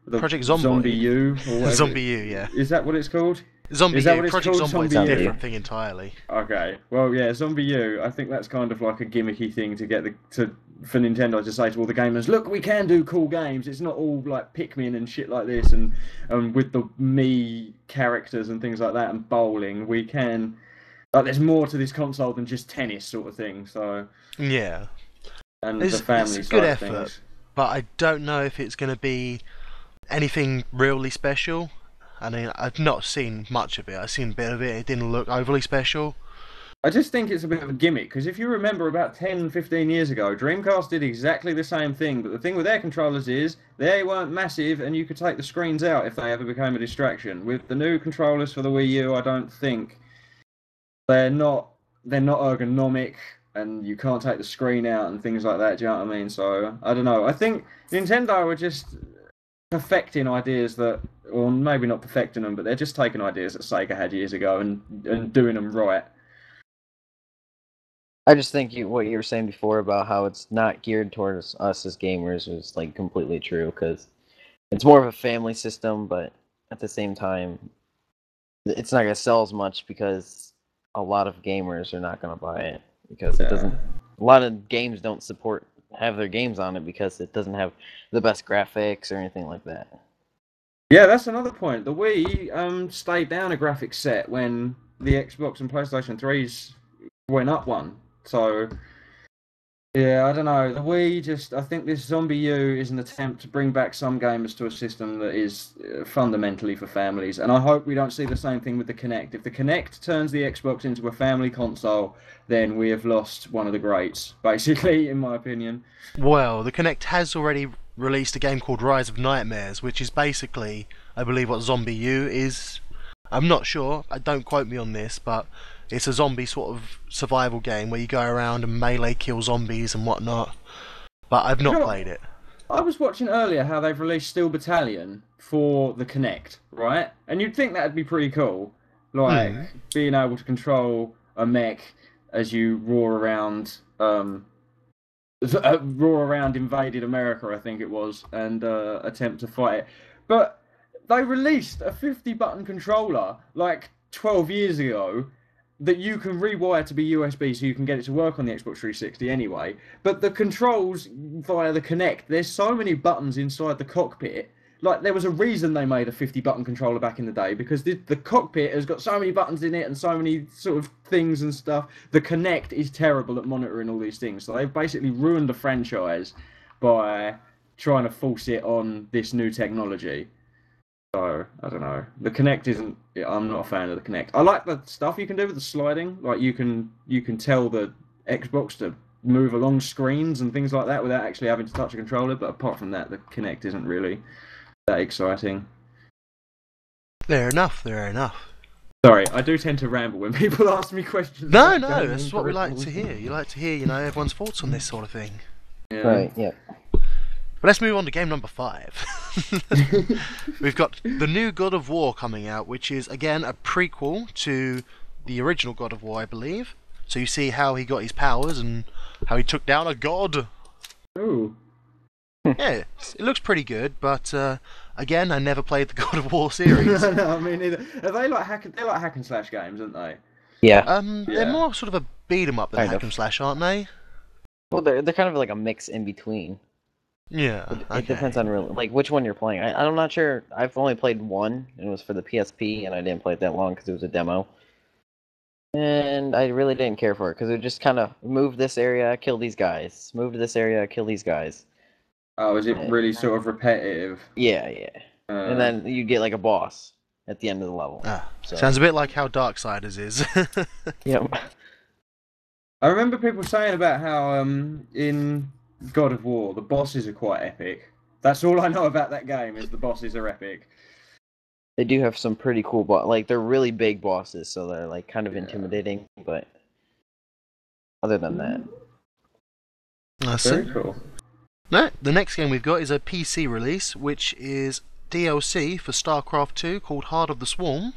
Project Zomboid? Zombie U or whatever. Zombie U, yeah. Is that what it's called? Zombie Is that U. what it's Project called? Zomboid's Zombie a U? different thing entirely. Okay, well, yeah, Zombie U. I think that's kind of like a gimmicky thing to get for Nintendo to say to all the gamers, look, we can do cool games. It's not all like Pikmin and shit like this, and with the Mii characters and things like that, and bowling. We can. Like, there's more to this console than just tennis, sort of thing. So Yeah. and It's the family a side good of effort, things. but I don't know if it's going to be anything really special. I mean, I've not seen much of it. I've seen a bit of it. It didn't look overly special. I just think it's a bit of a gimmick, because if you remember about 10, 15 years ago, Dreamcast did exactly the same thing, but the thing with their controllers is they weren't massive and you could take the screens out if they ever became a distraction. With the new controllers for the Wii U, I don't think they're not ergonomic and you can't take the screen out and things like that, do you know what I mean? So, I don't know. I think Nintendo are just perfecting ideas that, or maybe not perfecting them, but they're just taking ideas that Sega had years ago and doing them right. I just think what you were saying before about how it's not geared towards us as gamers was like completely true, because it's more of a family system, but at the same time, it's not going to sell as much because a lot of gamers are not going to buy it because it doesn't. A lot of games don't have their games on it because it doesn't have the best graphics or anything like that. Yeah, that's another point. The Wii stayed down a graphics set when the Xbox and PlayStation 3s went up one. So, yeah, I don't know. The Wii I think this Zombie U is an attempt to bring back some gamers to a system that is fundamentally for families. And I hope we don't see the same thing with the Kinect. If the Kinect turns the Xbox into a family console, then we have lost one of the greats, basically, in my opinion. Well, the Kinect has already released a game called Rise of Nightmares, which is basically, I believe, what Zombie U is. I'm not sure, don't quote me on this, but it's a zombie sort of survival game where you go around and melee kill zombies and whatnot. But I've not played it. I was watching earlier how they've released Steel Battalion for the Kinect, right? And you'd think that'd be pretty cool. Like, being able to control a mech as you roar around invaded America, I think it was, and attempt to fight it. But they released a 50-button controller like 12 years ago that you can rewire to be USB so you can get it to work on the Xbox 360 anyway. But the controls via the Kinect, there's so many buttons inside the cockpit. Like, there was a reason they made a 50-button controller back in the day, because the cockpit has got so many buttons in it and so many sort of things and stuff. The Kinect is terrible at monitoring all these things. So they've basically ruined the franchise by trying to force it on this new technology. So, I don't know. The Kinect isn't... I'm not a fan of the Kinect. I like the stuff you can do with the sliding. Like, you can tell the Xbox to move along screens and things like that without actually having to touch a controller. But apart from that, the Kinect isn't really that exciting. Fair enough. Sorry, I do tend to ramble when people ask me questions. No, that's what we like to hear. You like to hear, everyone's thoughts on this sort of thing. Yeah. Right, yeah. But let's move on to game number 5. We've got the new God of War coming out, which is, again, a prequel to the original God of War, I believe. So you see how he got his powers and how he took down a god. Ooh. Yeah, it looks pretty good, but again, I never played the God of War series. No, I mean, are they like they're like hack and slash games, aren't they? Yeah. They're Yeah. more sort of a beat 'em up than Kind hack of. and slash, aren't they? Well, they're kind of like a mix in between. Yeah. It depends on like which one you're playing. I'm not sure. I've only played one, and it was for the PSP, and I didn't play it that long because it was a demo. And I really didn't care for it because it just kind of move this area, kill these guys. Move to this area, kill these guys. Oh, is it really sort of repetitive? Yeah, yeah. And then you get like a boss at the end of the level. So. Sounds a bit like how Darksiders is. Yep. I remember people saying about how in God of War the bosses are quite epic. That's all I know about that game is the bosses are epic. They do have some pretty cool like they're really big bosses, so they're like kind of intimidating. But other than that, That's Very it. cool. No, the next game we've got is a PC release, which is DLC for StarCraft 2 called Heart of the Swarm.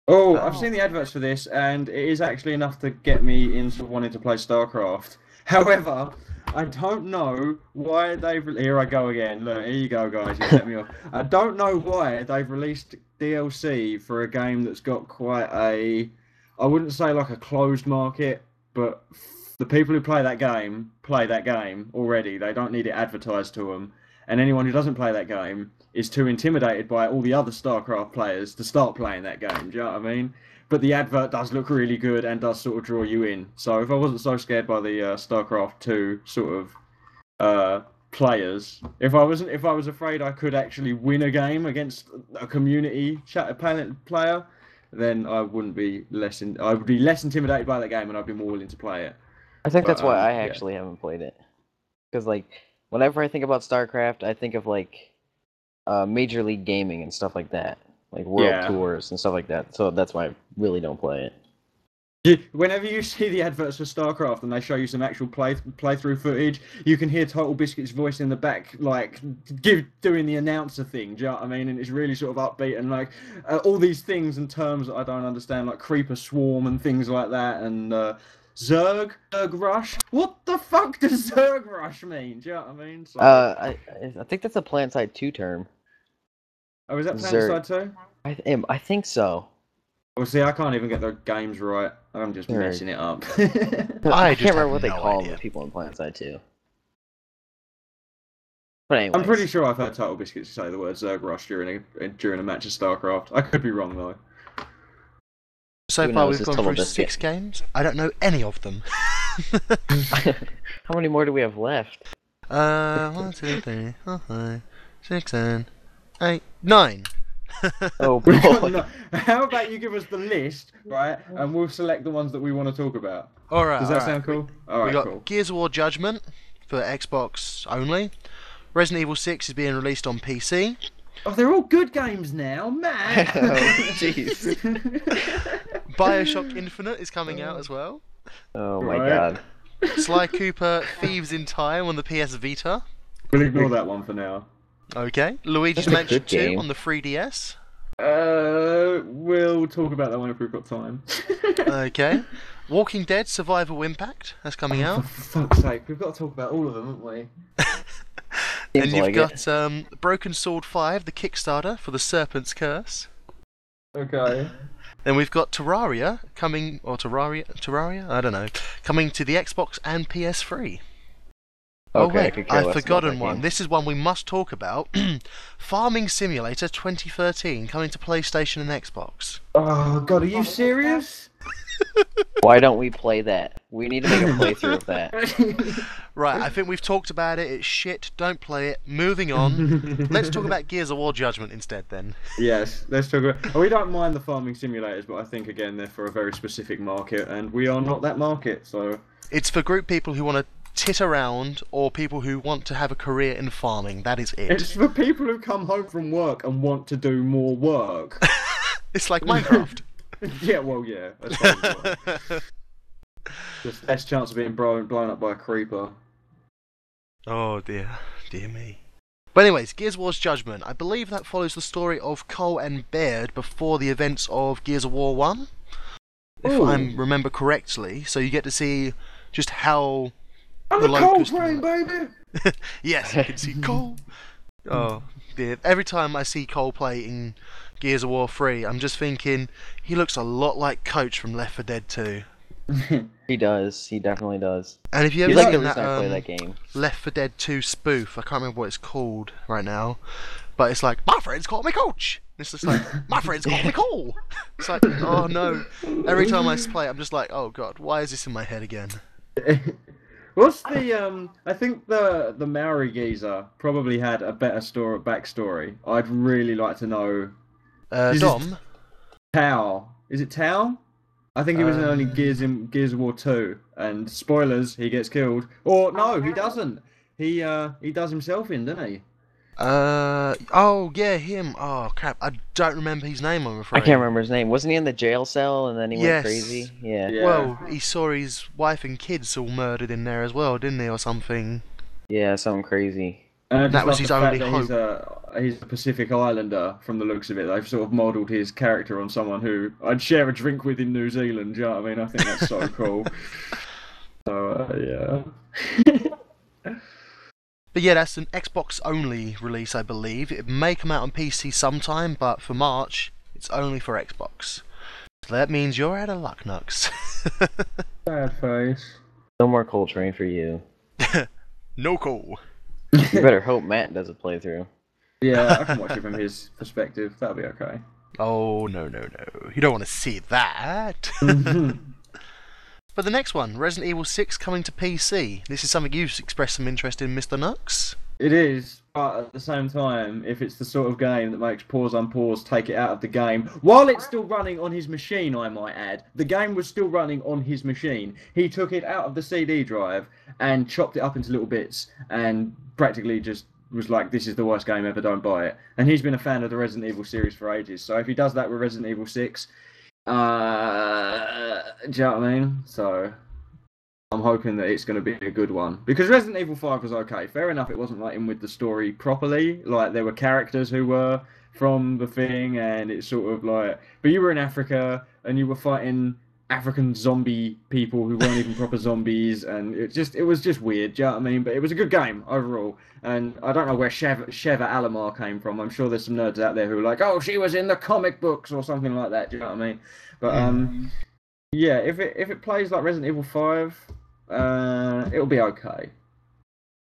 Oh, I've seen the adverts for this, and it is actually enough to get me into wanting to play StarCraft. However, I don't know why they've... Here I go again. Look, here you go, guys. You set me off. I don't know why they've released DLC for a game that's got quite a... I wouldn't say like a closed market, but the people who play that game already. They don't need it advertised to them. And anyone who doesn't play that game is too intimidated by all the other StarCraft players to start playing that game. Do you know what I mean? But the advert does look really good and does sort of draw you in. So if I wasn't so scared by the StarCraft 2 sort of players, if I was afraid I could actually win a game against a community player, then I would be less intimidated by that game, and I'd be more willing to play it. I think that's why I yeah. actually haven't played it. Because like whenever I think about StarCraft, I think of like Major League Gaming and stuff like that, like World Tours and stuff like that. So that's why I really don't play it. Whenever you see the adverts for StarCraft and they show you some actual playthrough footage, you can hear Total Biscuit's voice in the back, like doing the announcer thing. Do you know what I mean? And it's really sort of upbeat and like all these things and terms that I don't understand, like Creeper Swarm and things like that, and Zerg Rush. What the fuck does Zerg Rush mean? Do you know what I mean? So, I think that's a PlanetSide 2 term. oh, is that PlanetSide 2? I think so. Well, see, I can't even get the games right. I'm just messing it up. I just can't remember have what they no call idea. the people in PlanetSide 2. But anyway, I'm pretty sure I've heard Total Biscuits say the word Zerg Rush during a match of StarCraft. I could be wrong though. So Who far knows, we've it's gone Total through Biscuit. 6 games. I don't know any of them. How many more do we have left? 1, 2, 3, 4, 5, 6, 7, 8, 9. Oh boy. How about you give us the list, right, and we'll select the ones that we want to talk about. Alright. Does that sound cool? We Alright, got cool. Gears of War Judgment for Xbox only. Resident Evil 6 is being released on PC. Oh, they're all good games now, man. Oh, jeez. Bioshock Infinite is coming out as well. Oh my Right. god. Sly Cooper Thieves in Time on the PS Vita. We'll ignore that one for now. Okay. Luigi's That's a Mansion good 2 game. on the 3DS. We'll talk about that one if we've got time. Okay. Walking Dead Survival Impact. That's coming For out. fuck's sake, we've got to talk about all of them, haven't we? And Seems you've like it. got Broken Sword 5, the Kickstarter for the Serpent's Curse. Okay. Then we've got Terraria coming, or Terraria? I don't know. Coming to the Xbox and PS3. Oh Okay, I wait, could care I've less about forgotten that one. game. This is one we must talk about. Farming Simulator 2013 coming to PlayStation and Xbox. Oh god, are you serious? Why don't we play that? We need to make a playthrough of that. Right, I think we've talked about it. It's shit. Don't play it. Moving on. Let's talk about Gears of War Judgment instead then. Yes, let's talk about... we don't mind the farming simulators, but I think, again, they're for a very specific market, and we are not that market, so... It's for group people who want to tit around or people who want to have a career in farming. That is it. It's for people who come home from work and want to do more work. It's like Minecraft. Yeah, well, yeah. That's probably why. Just less chance of being blown up by a creeper. Oh dear, dear me. But anyways, Gears of War's Judgment. I believe that follows the story of Cole and Baird before the events of Gears of War 1. If Ooh. I remember correctly. So you get to see just how I'm the a cold locust. brain, baby. Yes, you can see Cole. Oh dear! Every time I see Cole play in Gears of War 3, I'm just thinking he looks a lot like Coach from Left 4 Dead 2. He does. He definitely does. And if you He's ever like the seen reason I play that that game. Left 4 Dead 2 spoof, I can't remember what it's called right now, but it's like, my friends call me Coach. It's just like, my friends call me Cole. It's like, oh no. Every time I play, I'm just like, oh god, why is this in my head again? What's the I think the Maori geezer probably had a better backstory. I'd really like to know. This is Dom? Tao. Is it Tao? I think he was in only Gears of War 2, and spoilers, he gets killed. Or no, he doesn't. He does himself in, doesn't he? Oh yeah, him. Oh crap, I don't remember his name, I'm afraid. I can't remember his name. Wasn't he in the jail cell and then he went Yes. crazy? Yeah. Yeah. Well, he saw his wife and kids all murdered in there as well, didn't he, or something? Yeah, something crazy. And I just That was love his the fact only that he's a Pacific Islander from the looks of it. They've sort of modelled his character on someone who I'd share a drink with in New Zealand. Do you know what I mean? I think that's so cool. So yeah. But yeah, that's an Xbox only release, I believe. It may come out on PC sometime, but for March, it's only for Xbox. So that means you're out of luck, Knux. Bad face. No more Cold Train for you. No cool. You better hope Matt does a playthrough. Yeah, I can watch it from his perspective. That'll be okay. Oh, no. You don't want to see that. But the next one, Resident Evil 6 coming to PC. This is something you've expressed some interest in, Mr. Knux. It is, but at the same time, if it's the sort of game that makes pause unpause take it out of the game, while it's still running on his machine, I might add, the game was still running on his machine. He took it out of the CD drive and chopped it up into little bits and practically just was like, this is the worst game ever, don't buy it. And he's been a fan of the Resident Evil series for ages, so if he does that with Resident Evil 6, do you know what I mean? So I'm hoping that it's going to be a good one. Because Resident Evil 5 was okay. Fair enough, it wasn't like in with the story properly. Like, there were characters who were from the thing, and it's sort of like... But you were in Africa, and you were fighting African zombie people who weren't even proper zombies, and it was just weird, do you know what I mean? But it was a good game, overall. And I don't know where Sheva Alomar came from. I'm sure there's some nerds out there who are like, oh, she was in the comic books, or something like that, do you know what I mean? But, yeah, if it plays like Resident Evil 5... it'll be okay.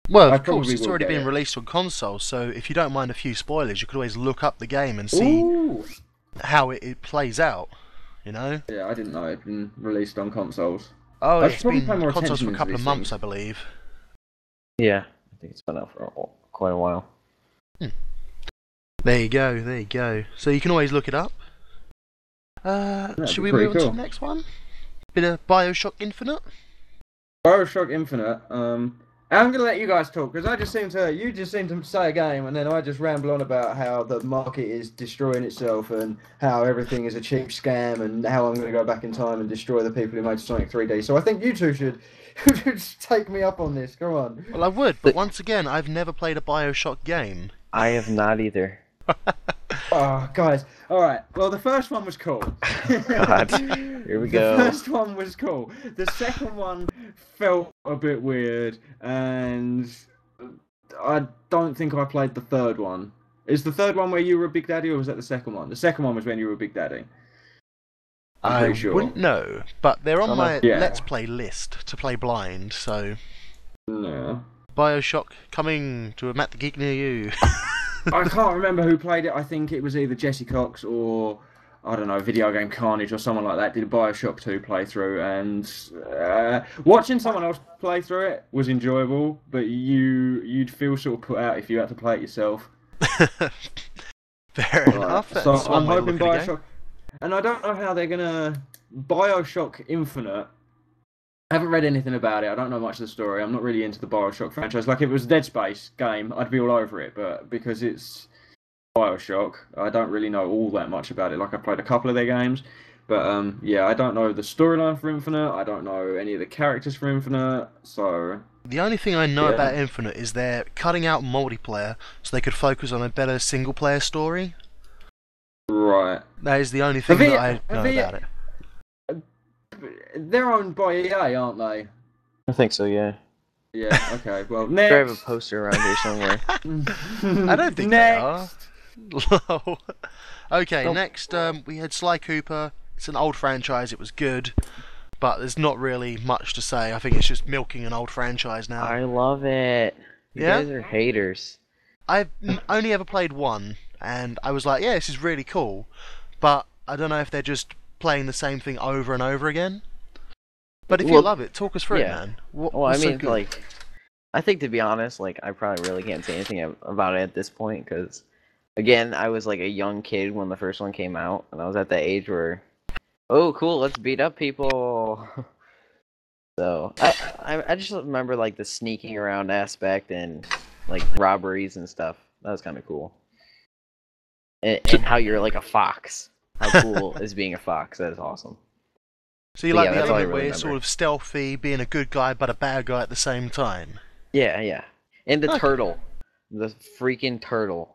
Well, I of course, probably it's will already get been it. released on console, so if you don't mind a few spoilers, you could always look up the game and see Ooh. how it plays out, you know? Yeah, I didn't know it'd been released on consoles. Oh, I it's should probably been pay more consoles for attention a to couple of these months, things. I believe. Yeah, I think it's been out for quite a while. There you go. So you can always look it up. Should we pretty move on to cool. the next one? Bit of Bioshock Infinite? Bioshock Infinite. I'm gonna let you guys talk because you just seem to say a game and then I just ramble on about how the market is destroying itself and how everything is a cheap scam and how I'm gonna go back in time and destroy the people who made Sonic 3D. So I think you two should take me up on this. Come on. Well, I would, but once again, I've never played a Bioshock game. I have not either. Oh, guys. All right. Well, the first one was cool. God. Here we go. The first one was cool. The second one felt a bit weird, and I don't think I played the third one. Is the third one where you were a Big Daddy, or was that the second one? The second one was when you were a Big Daddy. I'm pretty sure. Wouldn't know, but they're on my Yeah. Let's Play list to play blind, so... No. Bioshock coming to a Matthegeek near you. I can't remember who played it. I think it was either Jesse Cox or, I don't know, Video Game Carnage or someone like that did a Bioshock 2 playthrough, and watching someone else play through it was enjoyable, but you'd feel sort of put out if you had to play it yourself. Fair enough. So That's one I'm way to hoping look at a game. Bioshock, and I don't know how they're gonna Bioshock Infinite. I haven't read anything about it. I don't know much of the story. I'm not really into the Bioshock franchise. Like, if it was a Dead Space game, I'd be all over it. But because it's Bioshock, I don't really know all that much about it. Like, I played a couple of their games. But, yeah, I don't know the storyline for Infinite. I don't know any of the characters for Infinite. So... The only thing I know Yeah. about Infinite is they're cutting out multiplayer so they could focus on a better single-player story. Right. That is the only thing that I know about it. They're owned by EA, aren't they? I think so, yeah. Yeah. Okay. Well, I have a next. poster around here somewhere. I don't think next. they are. Okay, Nope. next we had Sly Cooper. It's an old franchise. It was good, but there's not really much to say. I think it's just milking an old franchise now. I love it. You Yeah? guys are haters. I've only ever played one, and I was like, yeah, this is really cool, but I don't know if they're just playing the same thing over and over again. But if you Well, love it, talk us through yeah. it, man. Well, I What's so mean, good? like, I think to be honest, like, I probably really can't say anything about it at this point, because, again, I was like a young kid when the first one came out, and I was at that age where, oh, cool, let's beat up people. So, I just remember, like, the sneaking around aspect and, like, robberies and stuff. That was kind of cool. And how you're like a fox. How cool is being a fox? That is awesome. So you But like yeah, the that's all I element where really you're sort remember. of stealthy, being a good guy but a bad guy at the same time. Yeah, yeah. And the Okay. turtle. The freaking turtle.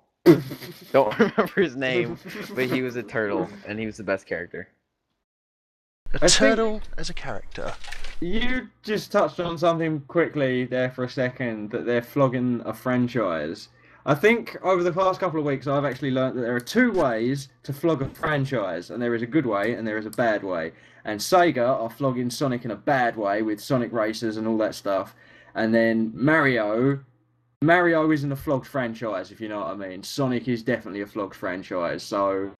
Don't remember his name, but he was a turtle, and he was the best character. A turtle as a character. You just touched on something quickly there for a second, that they're flogging a franchise. I think over the past couple of weeks I've actually learned that there are two ways to flog a franchise, and there is a good way and there is a bad way. And Sega are flogging Sonic in a bad way with Sonic Racers and all that stuff. And then Mario isn't a flogged franchise, if you know what I mean. Sonic is definitely a flogged franchise, so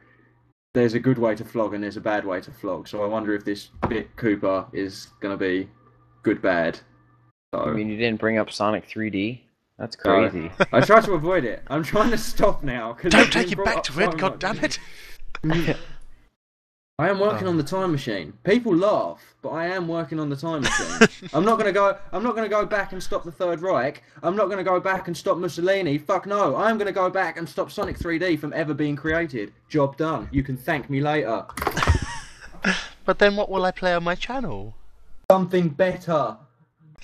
there's a good way to flog and there's a bad way to flog. So I wonder if this bit Cooper is going to be good, bad. So, I mean, you didn't bring up Sonic 3D? That's crazy. I try to avoid it. I'm trying to stop now. Don't take it back to it, god damn it! I am working on the time machine. People laugh, but I am working on the time machine. I'm not gonna go back and stop the Third Reich. I'm not gonna go back and stop Mussolini. Fuck no. I'm gonna go back and stop Sonic 3D from ever being created. Job done. You can thank me later. But then what will I play on my channel? Something better.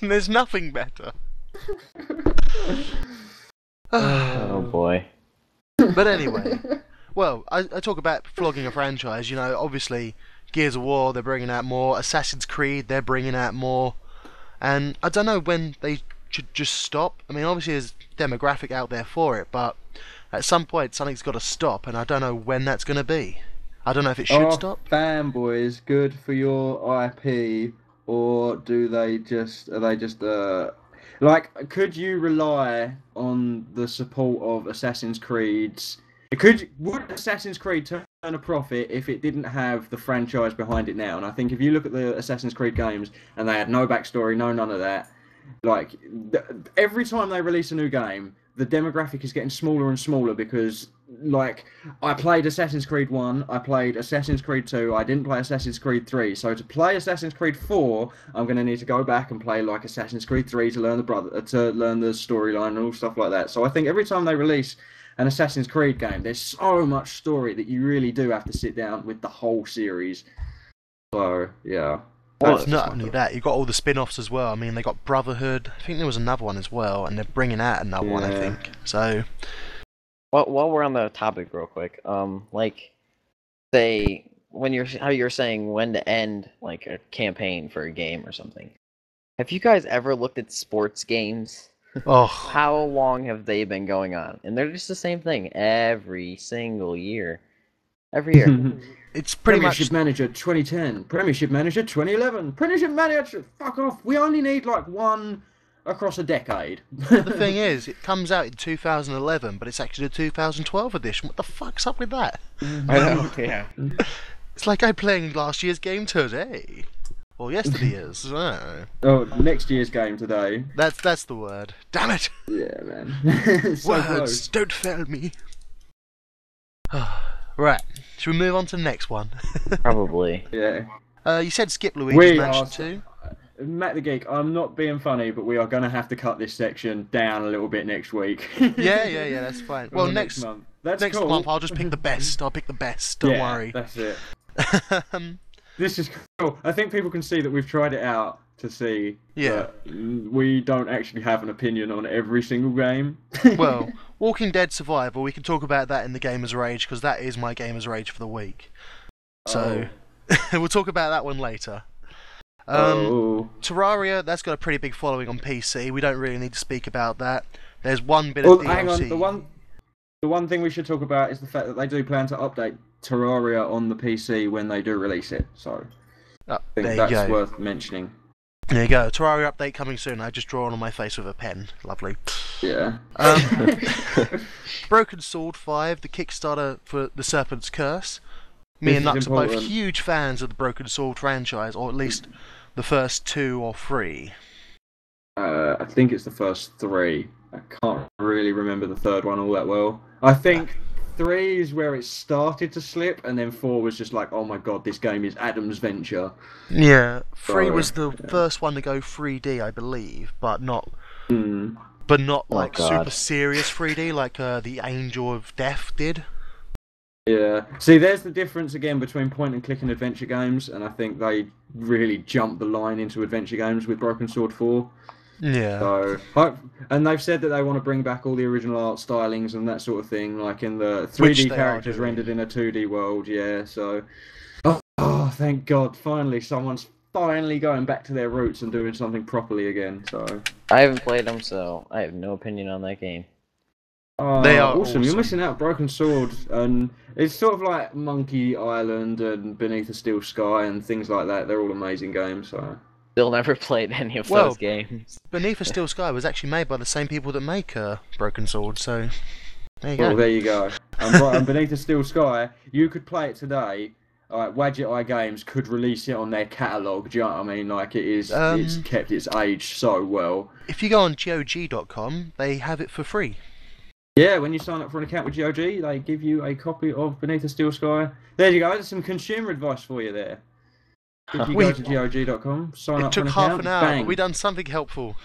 There's nothing better. Oh boy. But anyway, well, I talk about flogging a franchise. You know, obviously, Gears of War, they're bringing out more. Assassin's Creed, they're bringing out more. And I don't know when they should just stop. I mean, obviously, there's demographic out there for it, but at some point, something's got to stop, and I don't know when that's going to be. I don't know if it should stop. Fanboys good for your IP, or are they just like, could you rely on the support of Assassin's Creed's? Would Assassin's Creed turn a profit if it didn't have the franchise behind it now? And I think if you look at the Assassin's Creed games and they had no backstory, none of that, like every time they release a new game, the demographic is getting smaller and smaller because, like, I played Assassin's Creed 1, I played Assassin's Creed 2, I didn't play Assassin's Creed 3, so to play Assassin's Creed 4, I'm going to need to go back and play, like, Assassin's Creed 3 to learn the storyline and all stuff like that. So I think every time they release an Assassin's Creed game, there's so much story that you really do have to sit down with the whole series. So, yeah. Well, it's not only that, you've got all the spin-offs as well. I mean, they got Brotherhood. I think there was another one as well, and they're bringing out another one, I Yeah. think. So, Well, while we're on the topic, real quick, like, say how you're saying when to end like a campaign for a game or something. Have you guys ever looked at sports games? oh, How long have they been going on? And they're just the same thing every single year. Every year. it's pretty much. Premiership Manager 2010, Premiership Manager 2011, Premiership Manager. Fuck off. We only need like one across a decade. The thing is, it comes out in 2011, but it's actually the 2012 edition. What the fuck's up with that? I know, yeah. It's like I'm playing last year's game today. Or yesterday's. I don't know. Oh, next year's game today. That's the word. Damn it! Yeah, man. So Words, close. don't fail me. Right, should we move on to the next one? Probably. Yeah. You said Skip Luigi's We Mansion are 2? Matt the Geek, I'm not being funny, but we are going to have to cut this section down a little bit next week. Yeah, that's fine. Well, Or next month. That's next cool. month I'll just pick the best. I'll pick the best, don't Yeah, worry. That's it. Um, This is cool. I think people can see that we've tried it out to see Yeah. that we don't actually have an opinion on every single game. well, Walking Dead Survival, we can talk about that in the Gamer's Rage, because that is my Gamer's Rage for the week. So, we'll talk about that one later. Terraria, that's got a pretty big following on PC. We don't really need to speak about that. There's one bit Well, of DLC. hang on. The one thing we should talk about is the fact that they do plan to update Terraria on the PC when they do release it. So I think that's worth mentioning. There you go. Terraria update coming soon. I just drawn on my face with a pen. Lovely. Yeah. Broken Sword 5, the Kickstarter for The Serpent's Curse. Me and Nux are both huge fans of the Broken Sword franchise, or at least the first 2 or 3. I think it's the first 3. I can't really remember the third one all that well. I think 3 is where it started to slip, and then 4 was just like, oh my god, this game is Adam's venture. Yeah, 3 was the first one to go 3D, I believe, but not like super serious 3D like the Angel of Death did. Yeah. See, there's the difference again between point-and-click and adventure games, and I think they really jumped the line into adventure games with Broken Sword 4. Yeah. So, and they've said that they want to bring back all the original art stylings and that sort of thing, like in the 3D characters rendered in a 2D world. Yeah. So, oh, thank God! Finally, someone's going back to their roots and doing something properly again. So, I haven't played them, so I have no opinion on that game. They are awesome. You're missing out. Broken Sword, and it's sort of like Monkey Island and Beneath a Steel Sky and things like that. They're all amazing games. So. Still never played any of those games. Beneath a Steel Sky was actually made by the same people that make Broken Sword, so there you go. Well, there you go. And Beneath a Steel Sky, you could play it today. Wadget Eye Games could release it on their catalogue. Do you know what I mean? Like, it is, it's kept its age so well. If you go on GOG.com, they have it for free. Yeah, when you sign up for an account with GOG, they give you a copy of Beneath a Steel Sky. There you go. There's some consumer advice for you there. If you go to GOG.com, sign up for an account, it took half an hour, bang. but we done something helpful.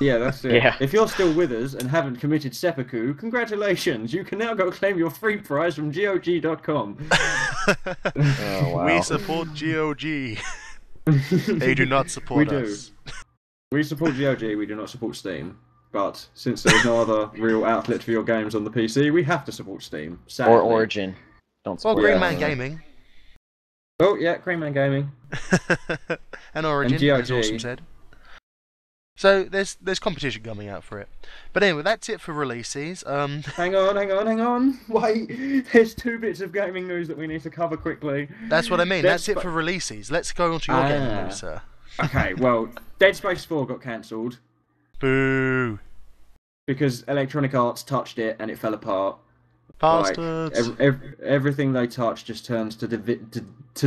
Yeah, that's it. Yeah. If you're still with us and haven't committed seppuku, congratulations. You can now go claim your free prize from GOG.com. Oh, wow. We support GOG. They do not support us. We support GOG, we do not support Steam. But since there's no other real outlet for your games on the PC, we have to support Steam. Sadly. Or Origin. Don't support Green Man Gaming. Oh, yeah, Green Man Gaming. And Origin, and as Awesome said. So there's competition coming out for it. But anyway, that's it for releases. Hang on. Wait, there's 2 bits of gaming news that we need to cover quickly. That's what I mean. That's it for releases. Let's go on to your gaming news, sir. Okay, well, Dead Space 4 got cancelled. Boo. Because Electronic Arts touched it and it fell apart. Bastards. Like, everything they touch just turns to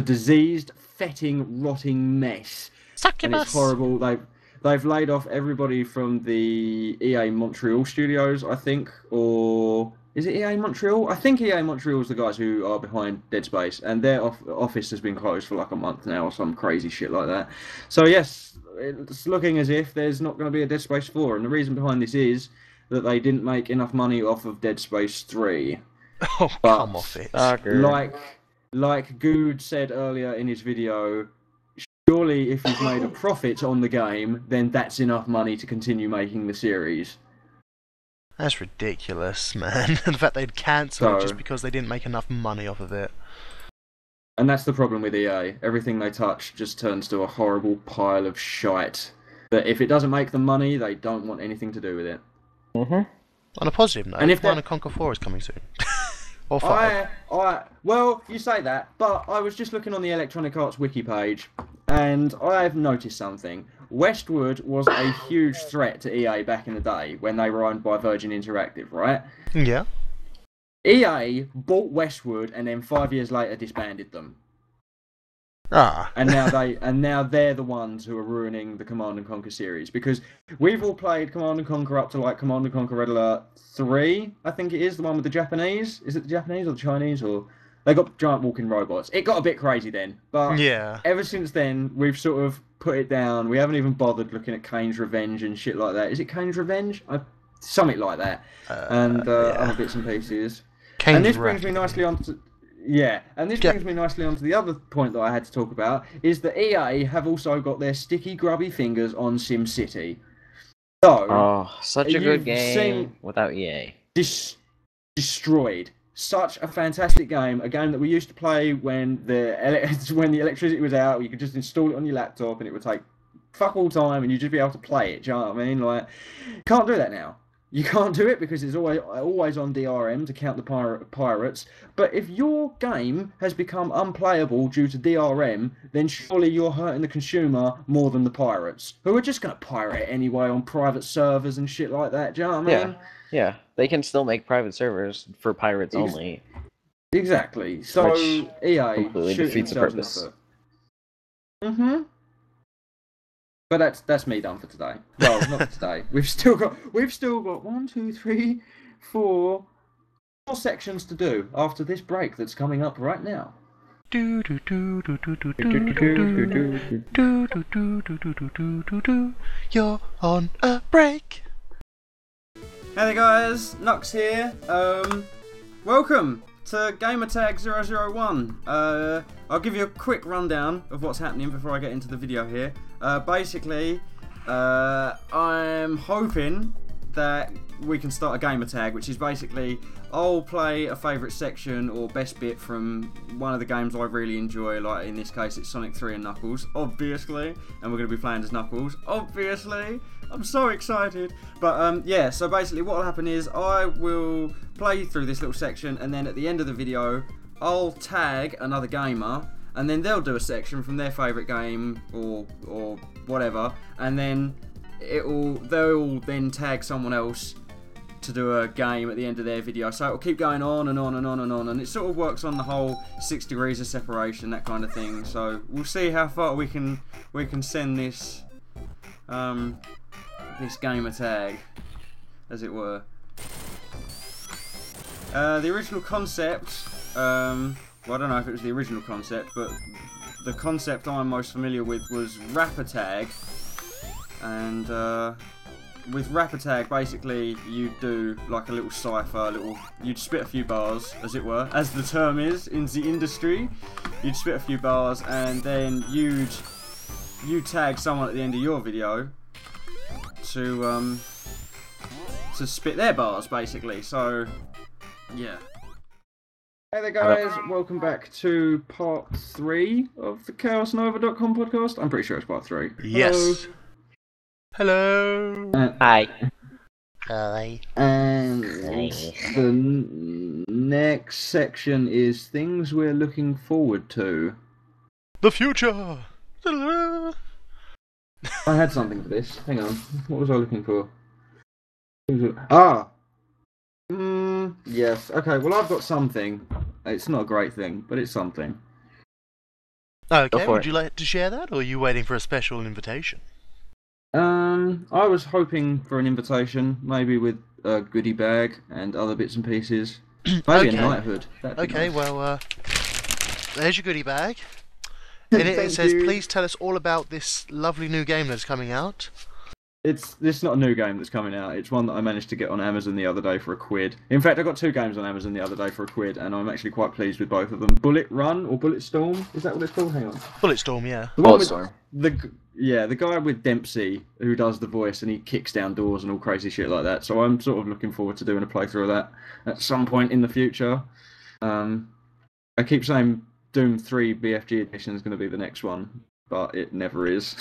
diseased, fetting, rotting mess. Succubus. And it's horrible. They've laid off everybody from the EA Montreal studios, I think, or is it EA Montreal? I think EA Montreal is the guys who are behind Dead Space, and their office has been closed for like a month now or some crazy shit like that. So yes, it's looking as if there's not going to be a Dead Space 4, and the reason behind this is that they didn't make enough money off of Dead Space 3. Oh, but come off it. Like Good said earlier in his video, surely if you've made a profit on the game, then that's enough money to continue making the series. That's ridiculous, man. The fact they'd cancel it just because they didn't make enough money off of it. And that's the problem with EA. Everything they touch just turns to a horrible pile of shite. That if it doesn't make them money, they don't want anything to do with it. Mm-hmm. On a positive note, and if Command & Conquer 4 is coming soon. Or 5. Well, you say that, but I was just looking on the Electronic Arts wiki page, and I've noticed something. Westwood was a huge threat to EA back in the day when they were owned by Virgin Interactive, right? Yeah. EA bought Westwood and then 5 years later disbanded them. And now they're the ones who are ruining the Command & Conquer series, because we've all played Command & Conquer up to like Command & Conquer Red Alert 3, I think it is, the one with the Japanese. Is it the Japanese or the Chinese? Or they got giant walking robots. It got a bit crazy then, but yeah. Ever since then we've sort of put it down. We haven't even bothered looking at Kane's Revenge and shit like that. Is it Kane's Revenge? Something like that. Other bits and pieces. Kane's and this brings me nicely on to... Yeah, and this brings me nicely on to the other point that I had to talk about, is that EA have also got their sticky, grubby fingers on SimCity. So, such a good game without EA. Destroyed. such a fantastic game. A game that we used to play when the electricity was out. You could just install it on your laptop and it would take fuck all time, and you'd just be able to play it. Do you know what I mean? Like, can't do that now. You can't do it because it's always on DRM to count the pirates. But if your game has become unplayable due to DRM, then surely you're hurting the consumer more than the pirates, who are just going to pirate it anyway on private servers and shit like that. Do you know what I mean? Yeah. They can still make private servers for pirates only. Exactly. So Which EA completely shoot defeats the themselves in purpose. the foot. But that's me done for today. Well, not for today. We've still got 1, 2, 3, 4 sections to do after this break that's coming up right now. You're on a break. Hey there guys, Knux here. Welcome to Gamertag 001. I'll give you a quick rundown of what's happening before I get into the video here. Basically, I'm hoping that we can start a gamertag, which is basically I'll play a favourite section or best bit from one of the games I really enjoy, like in this case it's Sonic 3 and Knuckles, obviously, and we're going to be playing as Knuckles, obviously. I'm so excited. But yeah, so basically what will happen is I will play through this little section, and then at the end of the video I'll tag another gamer, and then they'll do a section from their favourite game or whatever, and then they'll then tag someone else to do a game at the end of their video. So it'll keep going on and on and on and on, and it sort of works on the whole 6 degrees of separation, that kind of thing. So we'll see how far we can send this this gamer tag, as it were. The original concept, well, I don't know if it was the original concept, but the concept I'm most familiar with was Rapper Tag. And with Rapper Tag, basically you do like a little cipher, you'd spit a few bars, as it were, as the term is in the industry. You'd spit a few bars, and then you'd tag someone at the end of your video to spit their bars, basically. So yeah. Hey there guys, welcome back to part 3 of the ChaosNova.com podcast. I'm pretty sure it's part 3. Yes. Hello. Hi. Hi. And the next section is things we're looking forward to. The future. I had something for this. Hang on. What was I looking for? Yes. Okay, well I've got something. It's not a great thing, but it's something. Okay, would you like to share that, or are you waiting for a special invitation? I was hoping for an invitation, maybe with a goodie bag and other bits and pieces. Maybe a knighthood. Okay, nice. Well, there's your goodie bag. In it says, please tell us all about this lovely new game that's coming out. It's not a new game that's coming out. It's one that I managed to get on Amazon the other day for £1. In fact, I got 2 games on Amazon the other day for £1, and I'm actually quite pleased with both of them. Bullet Run or Bullet Storm? Is that what it's called? Hang on. Bullet Storm, yeah. Bullet Storm. The guy with Dempsey who does the voice, and he kicks down doors and all crazy shit like that. So I'm sort of looking forward to doing a playthrough of that at some point in the future. I keep saying Doom 3 BFG edition is going to be the next one, but it never is.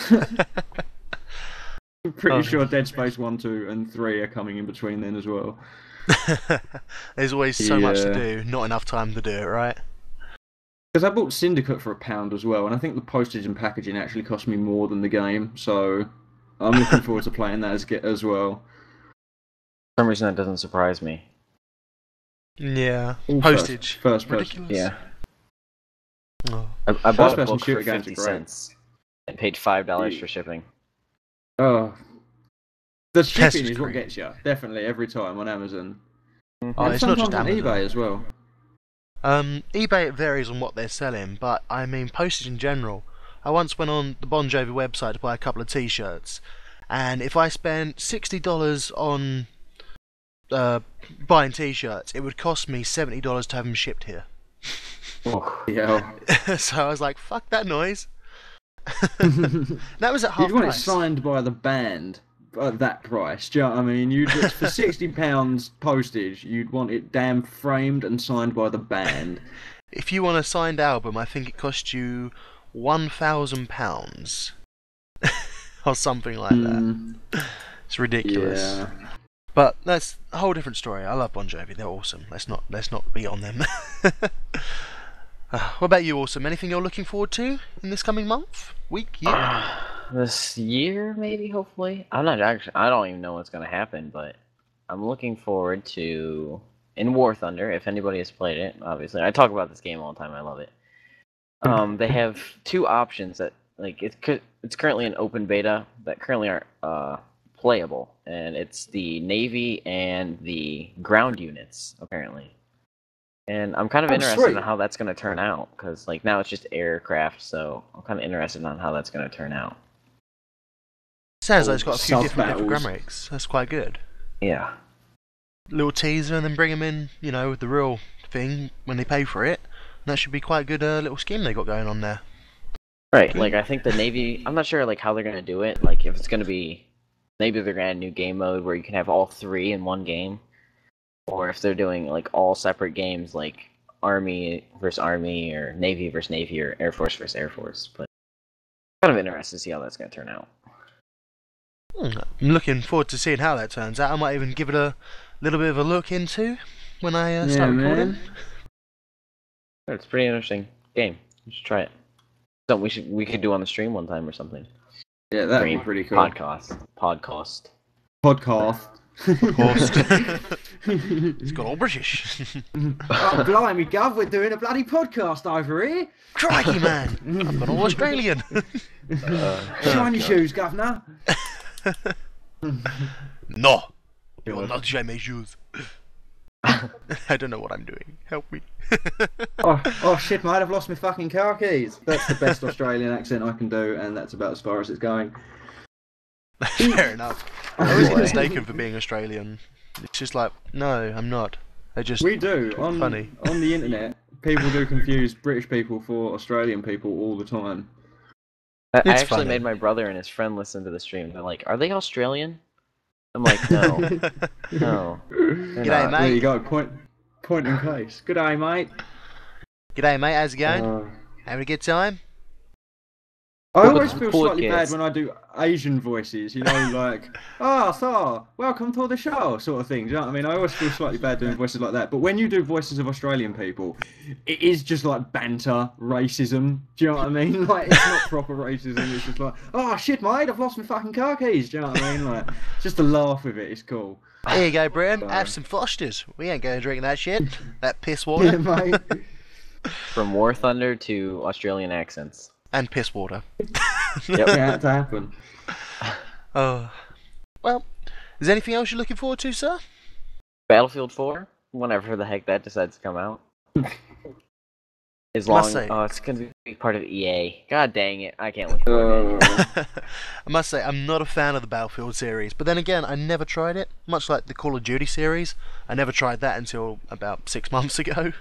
I'm pretty sure Dead Space 1, 2 and 3 are coming in between then as well. There's always so much to do, not enough time to do it, right? Because I bought Syndicate for £1 as well, and I think the postage and packaging actually cost me more than the game, so I'm looking forward to playing that as well. For some reason that doesn't surprise me. Yeah, postage. First person. Ridiculous. Yeah. Oh. I bought a book shooter for games are 50 great. cents and paid $5 for shipping. Oh, the shipping That's is what great. gets you, definitely, every time on Amazon. Oh, And it's not just sometimes on Amazon. eBay as well. eBay, it varies on what they're selling, but I mean postage in general. I once went on the Bon Jovi website to buy a couple of t-shirts, and if I spent $60 on buying t-shirts, it would cost me $70 to have them shipped here. Oh, yeah. So I was like, fuck that noise. That was at half You'd want it price. signed by the band at that price. Do you know what I mean? You just for £60 postage, you'd want it damn framed and signed by the band. If you want a signed album, I think it cost you £1,000 or something like that. It's ridiculous. Yeah. But that's a whole different story. I love Bon Jovi; they're awesome. Let's not be on them. What about you, Awesome? Anything you're looking forward to in this coming month, week, year? This year, maybe, hopefully. I'm not actually. I don't even know what's gonna happen, but I'm looking forward to in War Thunder. If anybody has played it, obviously, I talk about this game all the time. I love it. They have two options that it's currently an open beta that currently aren't playable, and it's the Navy and the ground units apparently. And I'm kind of interested in how that's going to turn out, because like now it's just aircraft, so I'm kind of interested in how that's going to turn out. Sounds like it's got a few different epigrams. That's quite good. Yeah. Little teaser, and then bring them in, with the real thing when they pay for it. And that should be quite a good little scheme they got going on there. Right. Like I think the Navy. I'm not sure like how they're going to do it. Like if it's going to be, maybe they're going to add a new game mode where you can have all three in one game. Or if they're doing like all separate games, like Army versus Army, or Navy versus Navy, or Air Force versus Air Force. But I'm kind of interested to see how that's going to turn out. I'm looking forward to seeing how that turns out. I might even give it a little bit of a look into when I start recording. Man. It's a pretty interesting game. You should try it. Something we could do on the stream one time or something. Yeah, that'd be pretty cool. Podcast. Of course. It's got all British. Oh, blimey, Gov, we're doing a bloody podcast over here. Crikey, man. I've got all Australian. Shiny shoes, governor. No. You will not shine my shoes. I don't know what I'm doing. Help me. oh shit, mate, I've lost my fucking car keys. That's the best Australian accent I can do, and that's about as far as it's going. Fair enough. I always get mistaken for being Australian. It's just like, no, I'm not. We do. Funny. On the internet, people do confuse British people for Australian people all the time. I actually made my brother and his friend listen to the stream. They're like, "Are they Australian?" I'm like, "No, no." G'day, mate. There you go. Point in case. G'day, mate. G'day, mate. How's it going? Having a good time? I always feel slightly bad when I do Asian voices, like, so, welcome to the show, sort of thing, do you know what I mean? I always feel slightly bad doing voices like that, but when you do voices of Australian people, it is just like banter, racism, do you know what I mean? Like, it's not proper racism, it's just like, oh shit, mate, I've lost my fucking car keys, do you know what I mean? Like, just to laugh with it, it's cool. Here you go, Brian, have some Fosters. We ain't going to drink that shit, that piss water. Yeah, mate. From War Thunder to Australian accents. And piss water. Yep. Yeah, had to happen. Well, is there anything else you're looking forward to, sir? Battlefield 4, whenever the heck that decides to come out. It's going to be part of EA. God dang it, I can't look forward to it. I must say, I'm not a fan of the Battlefield series, but then again, I never tried it. Much like the Call of Duty series, I never tried that until about 6 months ago.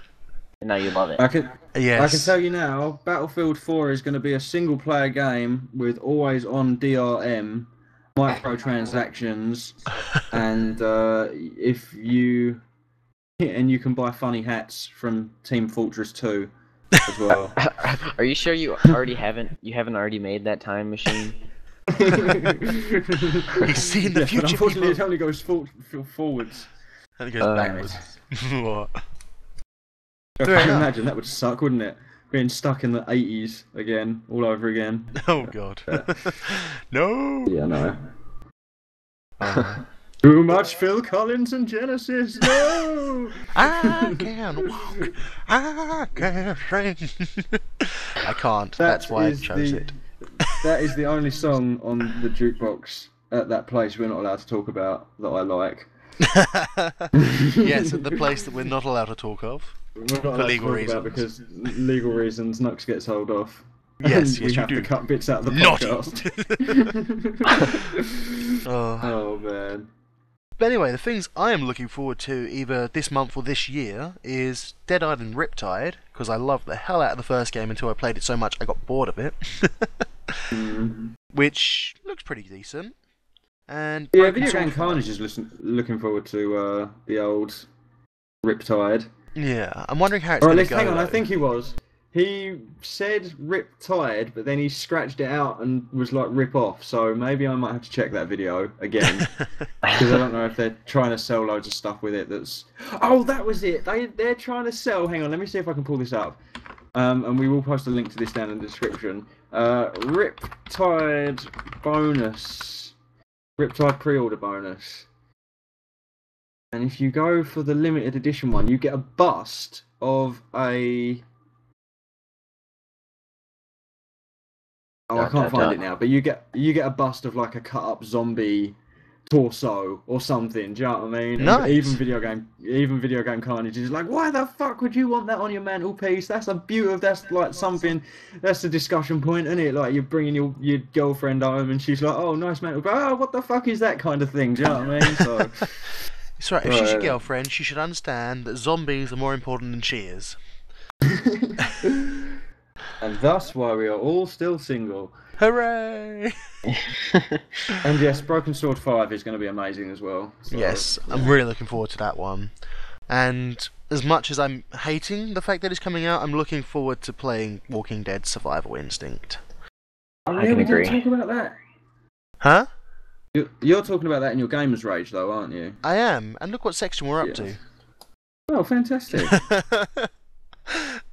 And now you love it. I can Yes. tell you now, Battlefield 4 is going to be a single-player game with always-on DRM, microtransactions, and you can buy funny hats from Team Fortress 2 as well. Are you sure you haven't already made that time machine? He's seen the future. Unfortunately, it only goes forwards. And it goes backwards. What? I can imagine that would suck, wouldn't it? Being stuck in the 80s again, all over again. Oh god. No. Yeah, no. Too much Phil Collins and Genesis. No. I can walk. I can sing. I can't. That's why I chose it. That is the only song on the jukebox at that place we're not allowed to talk about that I like. Yes, at the place that we're not allowed to talk of. We're not for allowed legal to talk reasons. about because legal reasons, Knux gets hold off. Yes, we yes, have you to do. cut bits out of the Naughty. podcast. Oh man. But anyway, the things I am looking forward to either this month or this year is Dead Island Riptide, because I loved the hell out of the first game until I played it so much I got bored of it. Which looks pretty decent. And Yeah, Broken Video Sword Game 5. Carnage is looking forward to the old Riptide. Yeah, I'm wondering how it's Or at going to least, go. hang on, I though. think he was. He said Riptide, but then he scratched it out and was like rip off. So maybe I might have to check that video again. Because I don't know if they're trying to sell loads of stuff with it that's... Oh, that was it! They're trying to sell... Hang on, let me see if I can pull this up. And we will post a link to this down in the description. Riptide bonus. Riptide pre-order bonus. And if you go for the limited edition one, you get a bust of a... Oh, I can't find it now, but you get a bust of like a cut-up zombie torso or something. Do you know what I mean? Nice. And even video game Carnage is like, why the fuck would you want that on your mantelpiece? That's a beautiful. That's like something. That's a discussion point, isn't it? Like you're bringing your girlfriend home, and she's like, oh, nice mantelpiece. Oh, what the fuck is that kind of thing? Do you know what I mean? So. It's right. If she's your girlfriend, she should understand that zombies are more important than she is. And thus why we are all still single. Hooray! And yes, Broken Sword 5 is going to be amazing as well. So, Yes, I'm really looking forward to that one. And as much as I'm hating the fact that it's coming out, I'm looking forward to playing Walking Dead Survival Instinct. I can agree. Talk about that. Huh? You're talking about that in your Gamer's Rage, though, aren't you? I am, and look what section we're up to. Oh, fantastic.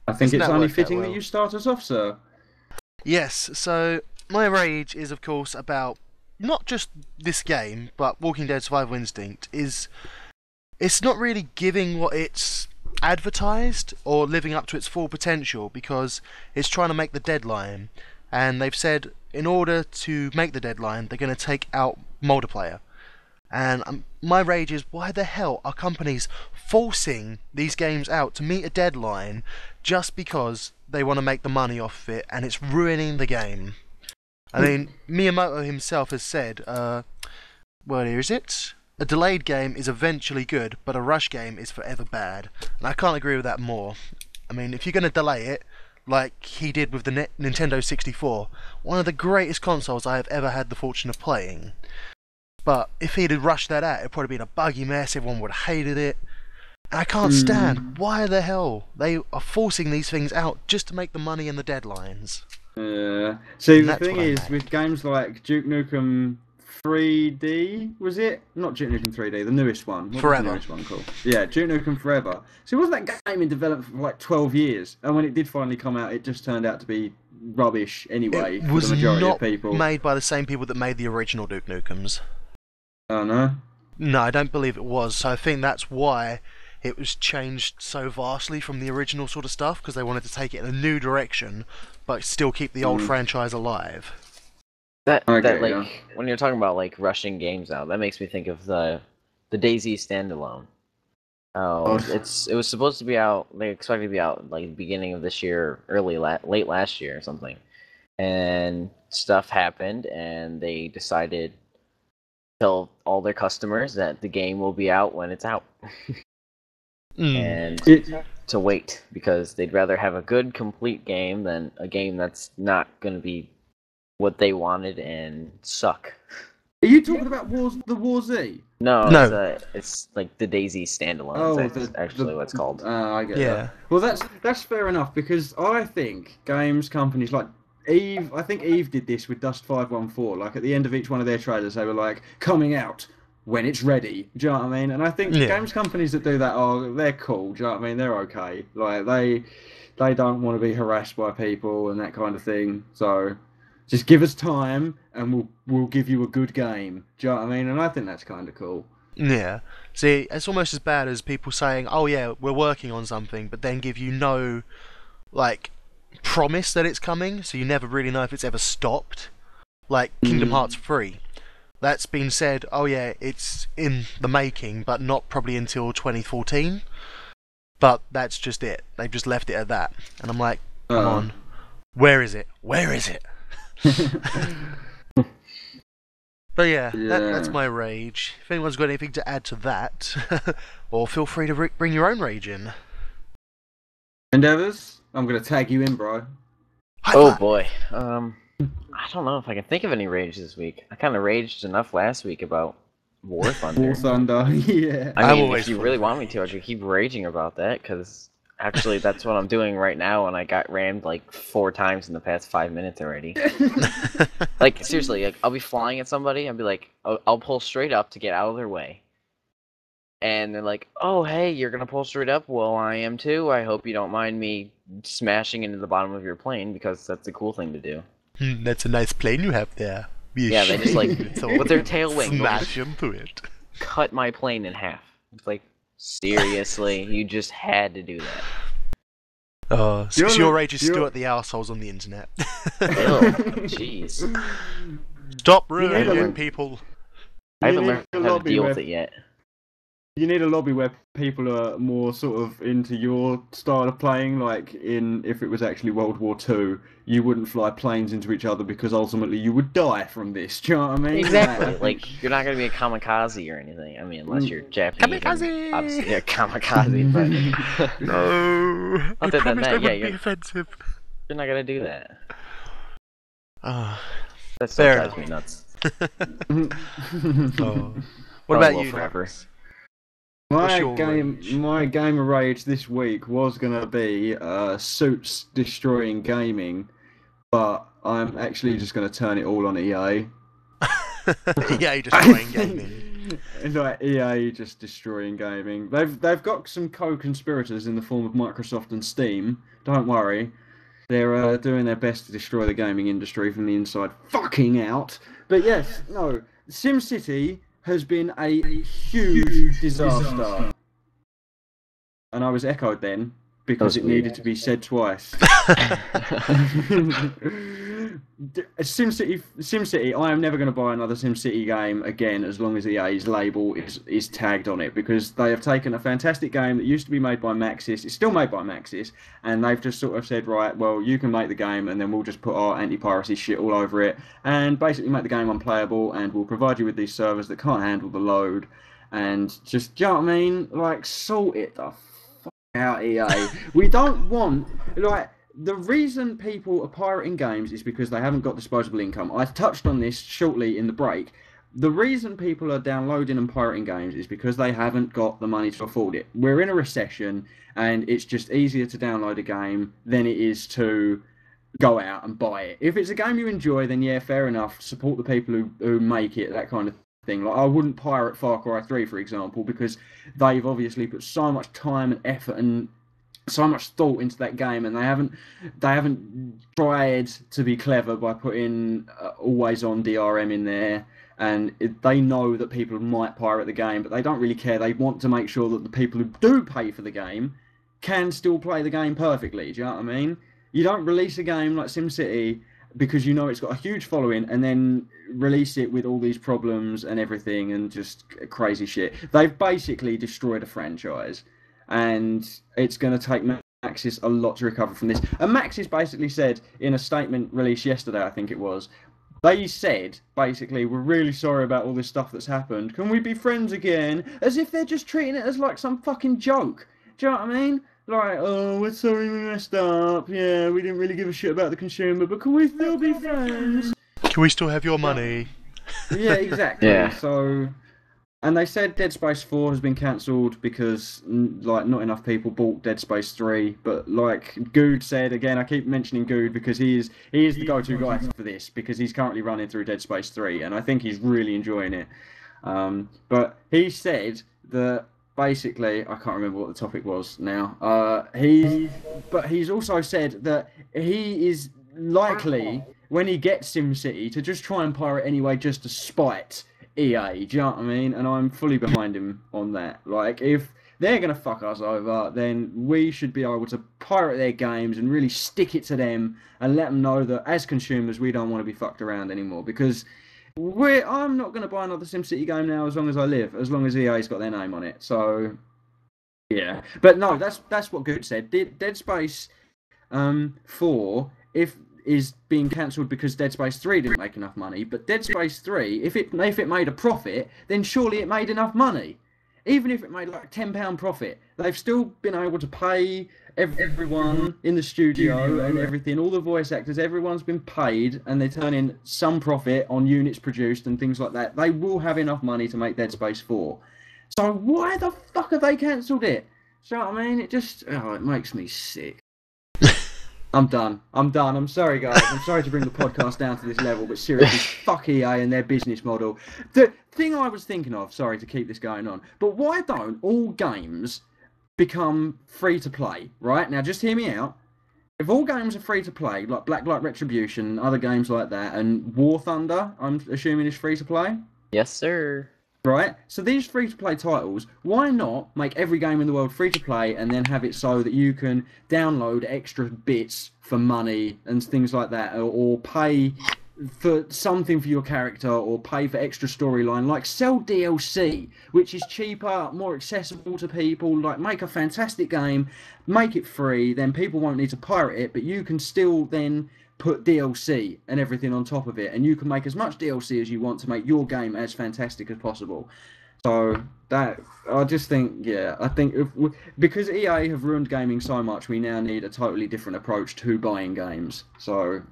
I think it's only fitting that you start us off, sir. Yes, so my rage is, of course, about not just this game, but Walking Dead Survival Instinct. It's not really giving what it's advertised or living up to its full potential, because it's trying to make the deadline, and they've said in order to make the deadline they're going to take out multiplayer. And my rage is, why the hell are companies forcing these games out to meet a deadline just because they want to make the money off of it, and it's ruining the game? I mean, Miyamoto himself has said, well, here is it. A delayed game is eventually good, but a rush game is forever bad. And I can't agree with that more. I mean, if you're going to delay it, like he did with the Nintendo 64, one of the greatest consoles I have ever had the fortune of playing. But if he'd have rushed that out, it'd probably been a buggy mess, everyone would have hated it. And I can't stand why the hell they are forcing these things out just to make the money and the deadlines. Yeah. See, And the that's thing what I is, hate. with games like Duke Nukem 3D, was it? Not Duke Nukem 3D, the newest one. What was Forever. the newest one called? Yeah, Duke Nukem Forever. So wasn't that game in development for like 12 years? And when it did finally come out, it just turned out to be rubbish anyway It for was the majority not of people. made by the same people that made the original Duke Nukems. Oh, no? No, I don't believe it was. So I think that's why it was changed so vastly from the original sort of stuff, because they wanted to take it in a new direction, but still keep the old franchise alive. That Okay, like yeah. when you're talking about like rushing games out, that makes me think of the DayZ standalone. Oh, it was supposed to be out. They expected to be out like the beginning of this year, late last year or something, and stuff happened, and they decided to tell all their customers that the game will be out when it's out, and to wait, because they'd rather have a good, complete game than a game that's not going to be what they wanted and suck. Are you talking about the War Z? No. It's like the DayZ standalone. Oh, That's actually what it's called. I get Yeah. that. Well, that's fair enough, because I think games companies like Eve, I think Eve did this with Dust 514. Like at the end of each one of their trailers, they were like, coming out when it's ready. Do you know what I mean? And I think games companies that do that they're cool. Do you know what I mean? They're okay. Like they don't want to be harassed by people and that kind of thing. So just give us time, and we'll give you a good game. Do you know what I mean? And I think that's kind of cool. Yeah. See, it's almost as bad as people saying, oh yeah, we're working on something, but then give you no, like, promise that it's coming, so you never really know if it's ever stopped. Like Kingdom Hearts 3. That's been said, oh yeah, it's in the making, but not probably until 2014. But that's just it. They've just left it at that. And I'm like, come on. Where is it? Where is it? But yeah, that's my rage. If anyone's got anything to add to that, or feel free to bring your own rage in. Endeavors, I'm gonna tag you in, bro. Oh boy. I don't know if I can think of any rage this week. I kind of raged enough last week about War Thunder. War Thunder, yeah. I I'm mean, always if you full really of want me to, I could keep raging about that, because actually that's what I'm doing right now, and I got rammed like 4 times in the past 5 minutes already. Like, seriously, like, I'll be flying at somebody, I'll be like, I'll pull straight up to get out of their way. And they're like, oh, hey, you're gonna pull straight up? Well, I am too. I hope you don't mind me smashing into the bottom of your plane, because that's a cool thing to do. That's a nice plane you have there. Yeah, they just, like, with their tail wing, they'll smash just into it. cut my plane in half. It's like, seriously, you just had to do that. Oh, so You're your not- rage is you're- still at the assholes on the internet. Ew, jeez. Stop need a ruining lo- people. I haven't You need learned a how to lobby deal where- with it yet. You need a lobby where people are more sort of into your style of playing, like if it was actually World War II, you wouldn't fly planes into each other because ultimately you would die from this, do you know what I mean? Exactly. Like, you're not gonna be a kamikaze or anything. I mean, unless you're Japanese. and Kamikaze! Obviously, yeah, kamikaze, but No, Other than promised that, I wouldn't yeah, be offensive. you're not gonna do that. Ah, That still Fair drives enough. me nuts. oh. What Probably about will you, forever. Max? What's your rage? My game of rage this week was gonna be Suits destroying gaming, but I'm actually just gonna turn it all on EA. EA destroying gaming. Like EA just destroying gaming. They've got some co-conspirators in the form of Microsoft and Steam. Don't worry, they're doing their best to destroy the gaming industry from the inside fucking out. But yes, no, SimCity has been a huge disaster. And I was echoed then because it needed to be said twice. SimCity, I am never going to buy another SimCity game again as long as EA's label is tagged on it, because they have taken a fantastic game that used to be made by Maxis, it's still made by Maxis, and they've just sort of said, right, well, you can make the game and then we'll just put our anti-piracy shit all over it and basically make the game unplayable, and we'll provide you with these servers that can't handle the load, and just, do you know what I mean? Like, sort it the fuck out, EA. We don't want, like, the reason people are pirating games is because they haven't got disposable income. I touched on this shortly in the break. The reason people are downloading and pirating games is because they haven't got the money to afford it. We're in a recession, and it's just easier to download a game than it is to go out and buy it. If it's a game you enjoy, then yeah, fair enough. Support the people who make it, that kind of thing. Like, I wouldn't pirate Far Cry 3, for example, because they've obviously put so much time and effort and so much thought into that game, and they haven't tried to be clever by putting always on DRM in there, and they know that people might pirate the game, but they don't really care. They want to make sure that the people who do pay for the game can still play the game perfectly. Do you know what I mean? You don't release a game like SimCity because you know it's got a huge following and then release it with all these problems and everything and just crazy shit. They've basically destroyed a franchise, and it's going to take Maxis a lot to recover from this. And Maxis basically said in a statement released yesterday, I think it was, they said, basically, we're really sorry about all this stuff that's happened. Can we be friends again? As if they're just treating it as like some fucking joke. Do you know what I mean? Like, oh, we're sorry we messed up. Yeah, we didn't really give a shit about the consumer, but can we still be friends? Can we still have your money? Yeah, exactly. Yeah. So, and they said Dead Space 4 has been cancelled because, like, not enough people bought Dead Space 3. But like Good said, again, I keep mentioning Good because he is the go-to guy for this, because he's currently running through Dead Space 3, and I think he's really enjoying it. But he said that basically, I can't remember what the topic was now. He's also said that he is likely, when he gets SimCity, to just try and pirate anyway, just to spite EA, do you know what I mean? And I'm fully behind him on that. Like, if they're going to fuck us over, then we should be able to pirate their games and really stick it to them and let them know that as consumers, we don't want to be fucked around anymore, because I'm not going to buy another SimCity game now as long as I live, as long as EA's got their name on it. So, yeah. But no, that's what Good said. Dead Space 4, is being cancelled because Dead Space 3 didn't make enough money. But Dead Space 3, if it made a profit, then surely it made enough money. even if it made like £10 profit, they've still been able to pay everyone in the studio and everything, all the voice actors, everyone's been paid, and they turn in some profit on units produced and things like that. They will have enough money to make Dead Space 4. So why the fuck have they cancelled it? Do you know what I mean? It makes me sick. I'm done. I'm sorry, guys. I'm sorry to bring the podcast down to this level, but seriously, fuck EA and their business model. The thing I was thinking of, sorry to keep this going on, but why don't all games become free to play, right? Now, just hear me out. If all games are free to play, like Blacklight Retribution, other games like that, and War Thunder, I'm assuming is free to play? Yes, sir. Right, so these free-to-play titles, why not make every game in the world free-to-play and then have it so that you can download extra bits for money and things like that, or pay for something for your character, or pay for extra storyline, like sell DLC, which is cheaper, more accessible to people, like make a fantastic game, make it free, then people won't need to pirate it, but you can still then put DLC and everything on top of it, and you can make as much DLC as you want to make your game as fantastic as possible. So that, I just think, yeah, I think because EA have ruined gaming so much, we now need a totally different approach to buying games. So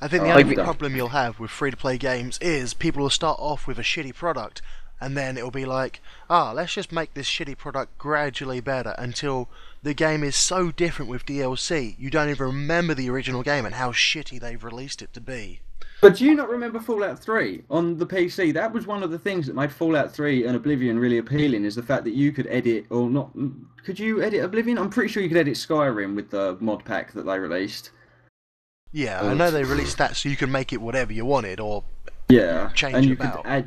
I think the only problem you'll have with free-to-play games is people will start off with a shitty product, and then it'll be like, let's just make this shitty product gradually better until the game is so different with DLC, you don't even remember the original game and how shitty they've released it to be. But do you not remember Fallout 3 on the PC? That was one of the things that made Fallout 3 and Oblivion really appealing, is the fact that you could edit, or not, could you edit Oblivion? I'm pretty sure you could edit Skyrim with the mod pack that they released. Yeah, I know they released that so you can make it whatever you wanted, or change and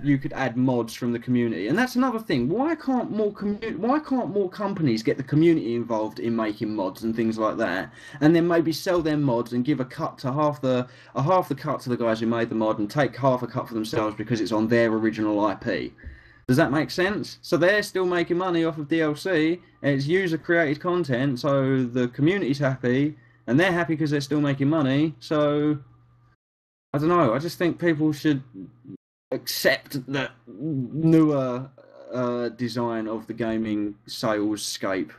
you could add mods from the community, and that's another thing. Why can't more companies get the community involved in making mods and things like that, and then maybe sell their mods and give a cut to half the cut to the guys who made the mod, and take half a cut for themselves because it's on their original IP? Does that make sense? So they're still making money off of DLC, and it's user created content, so the community's happy, and they're happy because they're still making money. So I don't know. I just think people should accept that newer design of the gaming sales scape.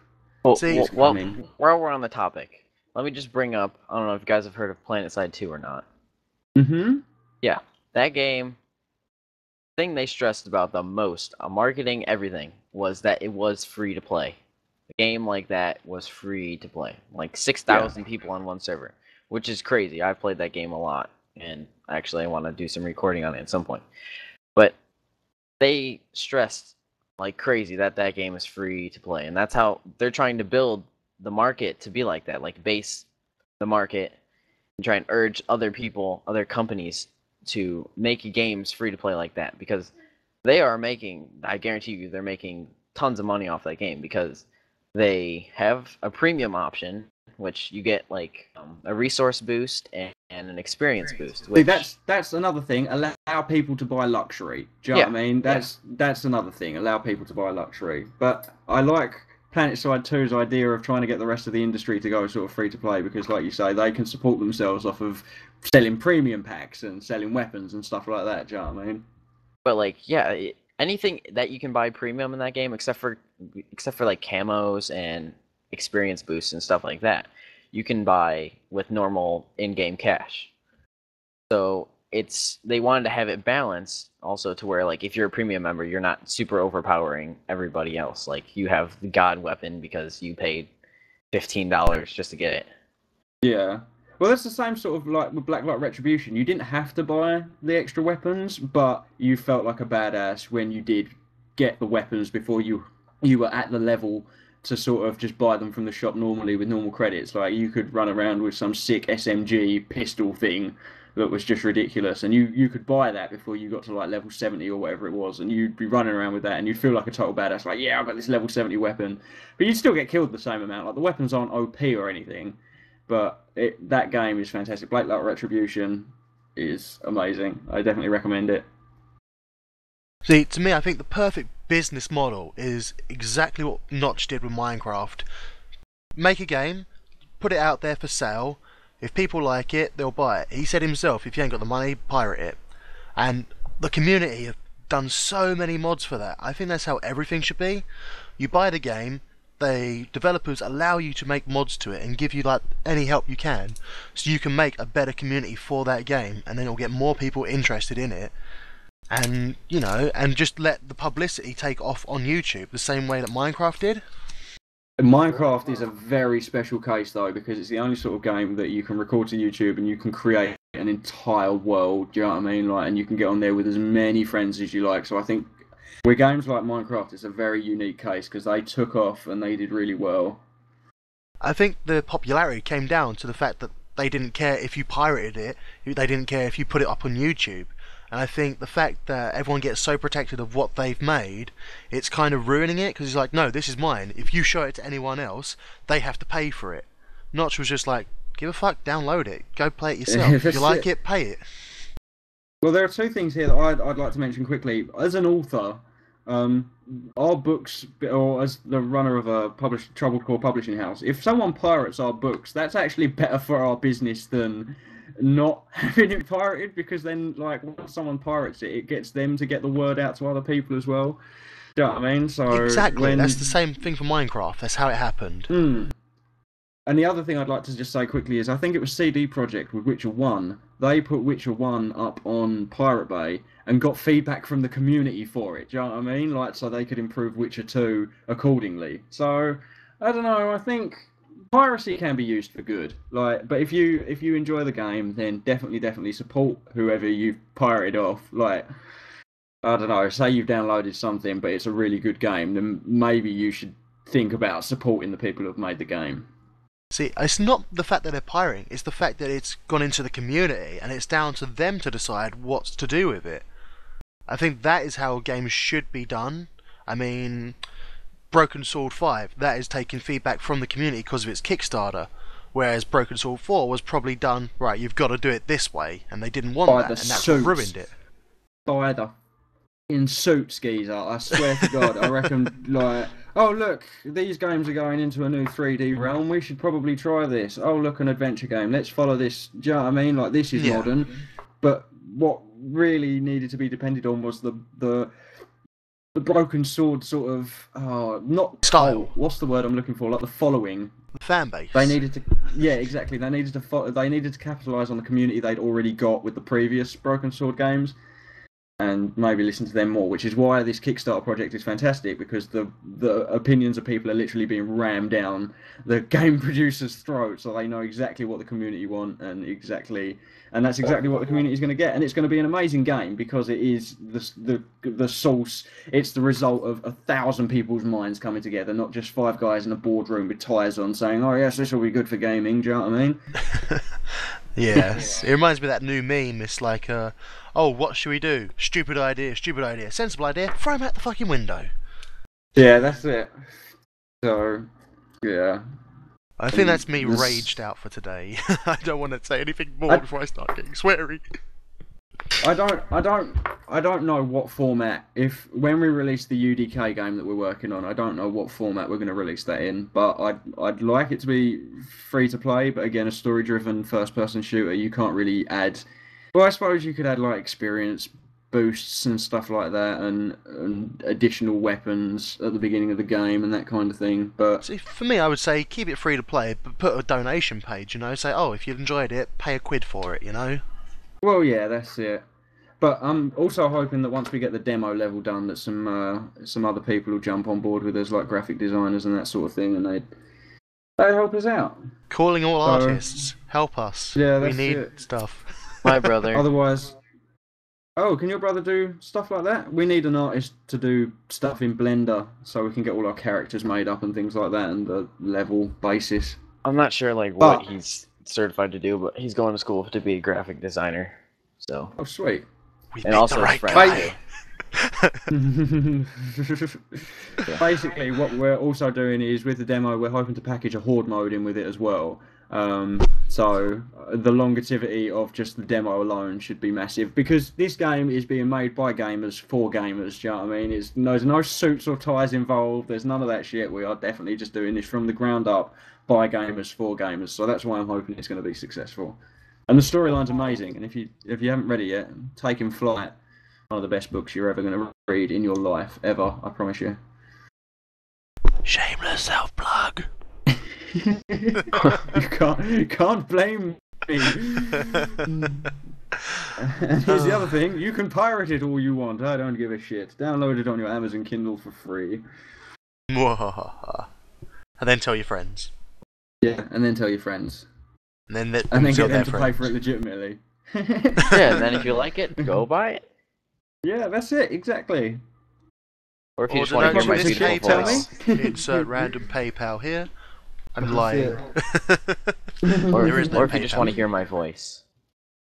Well, while we're on the topic, let me just bring up, I don't know if you guys have heard of PlanetSide 2 or not. Mm-hmm. Yeah, that game, thing they stressed about the most on marketing, everything, was that it was free to play. A game like that was free to play. Like 6,000 people on one server, which is crazy. I've played that game a lot, and actually I want to do some recording on it at some point. But they stressed like crazy that that game is free to play, and that's how they're trying to build the market to be like that, like base the market and try and urge other people, other companies to make games free to play like that, because they are making, I guarantee you, they're making tons of money off that game, because they have a premium option, which you get like a resource boost and an experience boost. Which... See, that's another thing. Allow people to buy luxury. Do you know what I mean? That's another thing. Allow people to buy luxury. But I like PlanetSide 2's idea of trying to get the rest of the industry to go sort of free to play, because, like you say, they can support themselves off of selling premium packs and selling weapons and stuff like that. Do you know what I mean? But like, anything that you can buy premium in that game, except for like camos and experience boosts and stuff like that, you can buy with normal in-game cash. So they wanted to have it balanced also to where, like, if you're a premium member, you're not super overpowering everybody else. Like, you have the god weapon because you paid $15 just to get it. Yeah. Well, that's the same sort of like with Blacklight Retribution. You didn't have to buy the extra weapons, but you felt like a badass when you did get the weapons before you were at the level to sort of just buy them from the shop normally with normal credits. Like, you could run around with some sick SMG pistol thing that was just ridiculous, and you could buy that before you got to like level 70 or whatever it was, and you'd be running around with that, and you'd feel like a total badass, like, yeah, I've got this level 70 weapon. But you'd still get killed the same amount. Like, the weapons aren't OP or anything. But that game is fantastic. Blacklight Retribution is amazing. I definitely recommend it. See, to me, I think the perfect business model is exactly what Notch did with Minecraft. Make a game, put it out there for sale. If people like it, they'll buy it. He said himself, if you ain't got the money, pirate it. And the community have done so many mods for that. I think that's how everything should be. You buy the game, the developers allow you to make mods to it and give you like any help you can, so you can make a better community for that game, and then it'll get more people interested in it. And you know, and just let the publicity take off on YouTube the same way that Minecraft did. Minecraft is a very special case though, because it's the only sort of game that you can record to YouTube and you can create an entire world. Do you know what I mean? Like, and you can get on there with as many friends as you like. So I think with games like Minecraft, it's a very unique case because they took off and they did really well. I think the popularity came down to the fact that they didn't care if you pirated it, they didn't care if you put it up on YouTube. And I think the fact that everyone gets so protected of what they've made, it's kind of ruining it, because it's like, no, this is mine. If you show it to anyone else, they have to pay for it. Notch was just like, give a fuck, download it, go play it yourself. If you like it, pay it. Well, there are two things here that I'd like to mention quickly. As an author, our books, or as the runner of a troubled core publishing house, if someone pirates our books, that's actually better for our business than not having it pirated, because then, like, once someone pirates it, it gets them to get the word out to other people as well. Do you know what I mean? So exactly, that's the same thing for Minecraft. That's how it happened. And the other thing I'd like to just say quickly is I think it was CD Projekt with Witcher 1. They put Witcher 1 up on Pirate Bay and got feedback from the community for it. Do you know what I mean? Like, so they could improve Witcher 2 accordingly. So I don't know. I think piracy can be used for good. Like, but if you enjoy the game, then definitely support whoever you've pirated off. Like, I don't know. Say you've downloaded something, but it's a really good game, then maybe you should think about supporting the people who've made the game. See, it's not the fact that they're pirating, it's the fact that it's gone into the community and it's down to them to decide what to do with it. I think that is how games should be done. I mean, Broken Sword 5, that is taking feedback from the community because of its Kickstarter, whereas Broken Sword 4 was probably done, right, you've got to do it this way, and they didn't want that, and that's what ruined it. By the in suit skis are, I swear to God. I reckon, like, oh look, these games are going into a new 3D realm, we should probably try this. Oh look, an adventure game, let's follow this. Do you know what I mean? Like, this is modern. But what really needed to be depended on was the Broken Sword sort of, not style. What's the word I'm looking for? Like, the following. The fan base. They needed to, yeah, exactly. They needed to capitalise on the community they'd already got with the previous Broken Sword games, and maybe listen to them more, which is why this Kickstarter project is fantastic, because the opinions of people are literally being rammed down the game producers' throats, so they know exactly what the community want, and that's exactly what the community is going to get, and it's going to be an amazing game because it is the source. It's the result of 1,000 people's minds coming together, not just 5 guys in a boardroom with ties on saying, "Oh yes, this will be good for gaming." Do you know what I mean? Yes, it reminds me of that new meme. It's like, oh, what should we do? Stupid idea, sensible idea, throw him out the fucking window. Yeah, that's it. So, yeah. I think that's me raged out for today. I don't want to say anything more before I start getting sweary. I don't know what format. When we release the UDK game that we're working on, I don't know what format we're going to release that in. But I'd like it to be free to play. But again, a story-driven first-person shooter, you can't really add. Well, I suppose you could add like experience boosts and stuff like that, and additional weapons at the beginning of the game and that kind of thing. But see, for me, I would say keep it free to play, but put a donation page. You know, say, oh, if you enjoyed it, pay £1 for it. You know. Well, yeah, that's it. But I'm also hoping that once we get the demo level done, that some other people will jump on board with us, like graphic designers and that sort of thing, and they'd help us out. Calling all artists, help us. Yeah, we need stuff. My brother. Otherwise, can your brother do stuff like that? We need an artist to do stuff in Blender so we can get all our characters made up and things like that, and the level basis. I'm not sure what he's certified to do, but he's going to school to be a graphic designer. So. Oh, sweet. And also his friend too. Basically, what we're also doing is, with the demo, we're hoping to package a horde mode in with it as well. So the longevity of just the demo alone should be massive, because this game is being made by gamers for gamers. Do you know what I mean? There's no suits or ties involved. There's none of that shit. We are definitely just doing this from the ground up by gamers for gamers. So that's why I'm hoping it's going to be successful. And the storyline's amazing. And if you haven't read it yet, Taking Flight. one of the best books you're ever going to read in your life, ever, I promise you. Shameless self-plug. You can't blame me. And here's the other thing, you can pirate it all you want, I don't give a shit. Download it on your Amazon Kindle for free. And then tell your friends. Yeah, and then tell your friends. And then Get tell them their to pay friends. for it legitimately. Yeah, and then if you like it, go buy it. Yeah, that's it, exactly. Or if you Or just want to hear my this beautiful PayPal. voice. Insert random PayPal here. I'm lying. Or, There is no or if you just PayPal. want to hear my voice.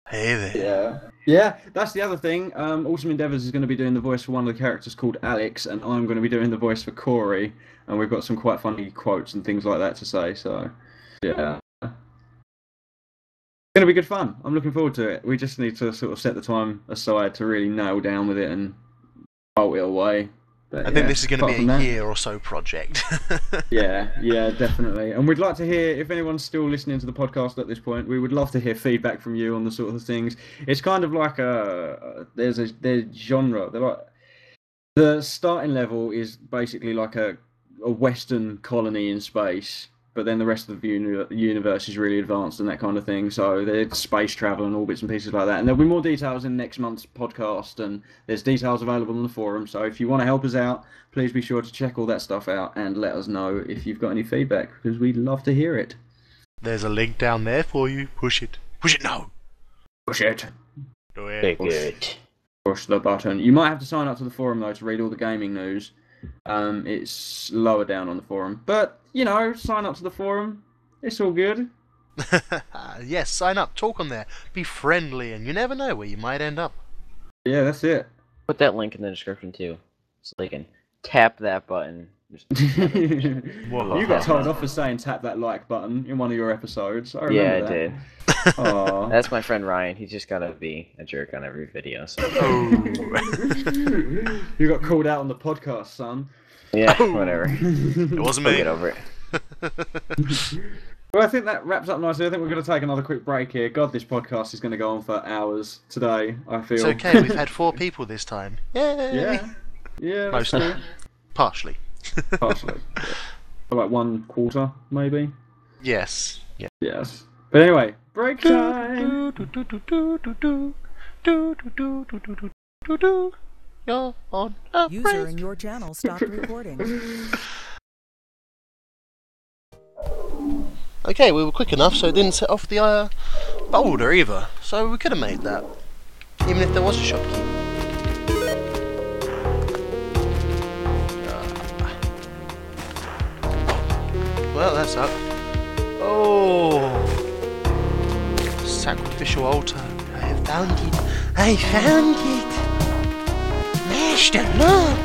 Hey there. Yeah, that's the other thing. Awesome Endeavors is going to be doing the voice for one of the characters called Alex, and I'm going to be doing the voice for Corey, and we've got some quite funny quotes and things like that to say, so yeah. It's going to be good fun. I'm looking forward to it. We just need to sort of set the time aside to really nail down with it and bolt it away. But, I think this is going to apart be from a that- year or so project. Yeah, definitely. And we'd like to hear, if anyone's still listening to the podcast at this point, we would love to hear feedback from you on the sort of things. It's kind of like there's genre. They're like, the starting level is basically like a Western colony in space, but then the rest of the universe is really advanced and that kind of thing. So there's space travel and all bits and pieces like that. And there'll be more details in next month's podcast, and there's details available on the forum. So if you want to help us out, please be sure to check all that stuff out and let us know if you've got any feedback, because we'd love to hear it. There's a link down there for you. Push it. Push it now. Push it. Do it. Take it. Push the button. You might have to sign up to the forum though to read all the gaming news. It's lower down on the forum, but you know, sign up to the forum. It's all good. Yes, sign up. Talk on there. Be friendly, and you never know where you might end up. Yeah, that's it. Put that link in the description too, so they can tap that button. You got told off for saying tap that like button in one of your episodes. I remember Yeah, I that. did. Aw. That's my friend Ryan. He's just gotta be a jerk on every video. So. You got called out on the podcast, son. Yeah, whatever. It wasn't We'll me. get over it. Well, I think that wraps up nicely. I think we're going to take another quick break here. God, this podcast is going to go on for hours today, I feel. It's okay. We've had 4 people this time. Yay! Yeah, that's Mostly. cool. Partially. Partially. Yeah. About 1/4, maybe. Yes. Yeah. Yes. But anyway, break time. You're on a User break. in your channel stopped recording. Okay, we were quick enough, so it didn't set off the boulder either. So we could have made that, even if there was a shopkeep. Well, that's up. Oh, sacrificial altar! I found it! I found it! Master, look!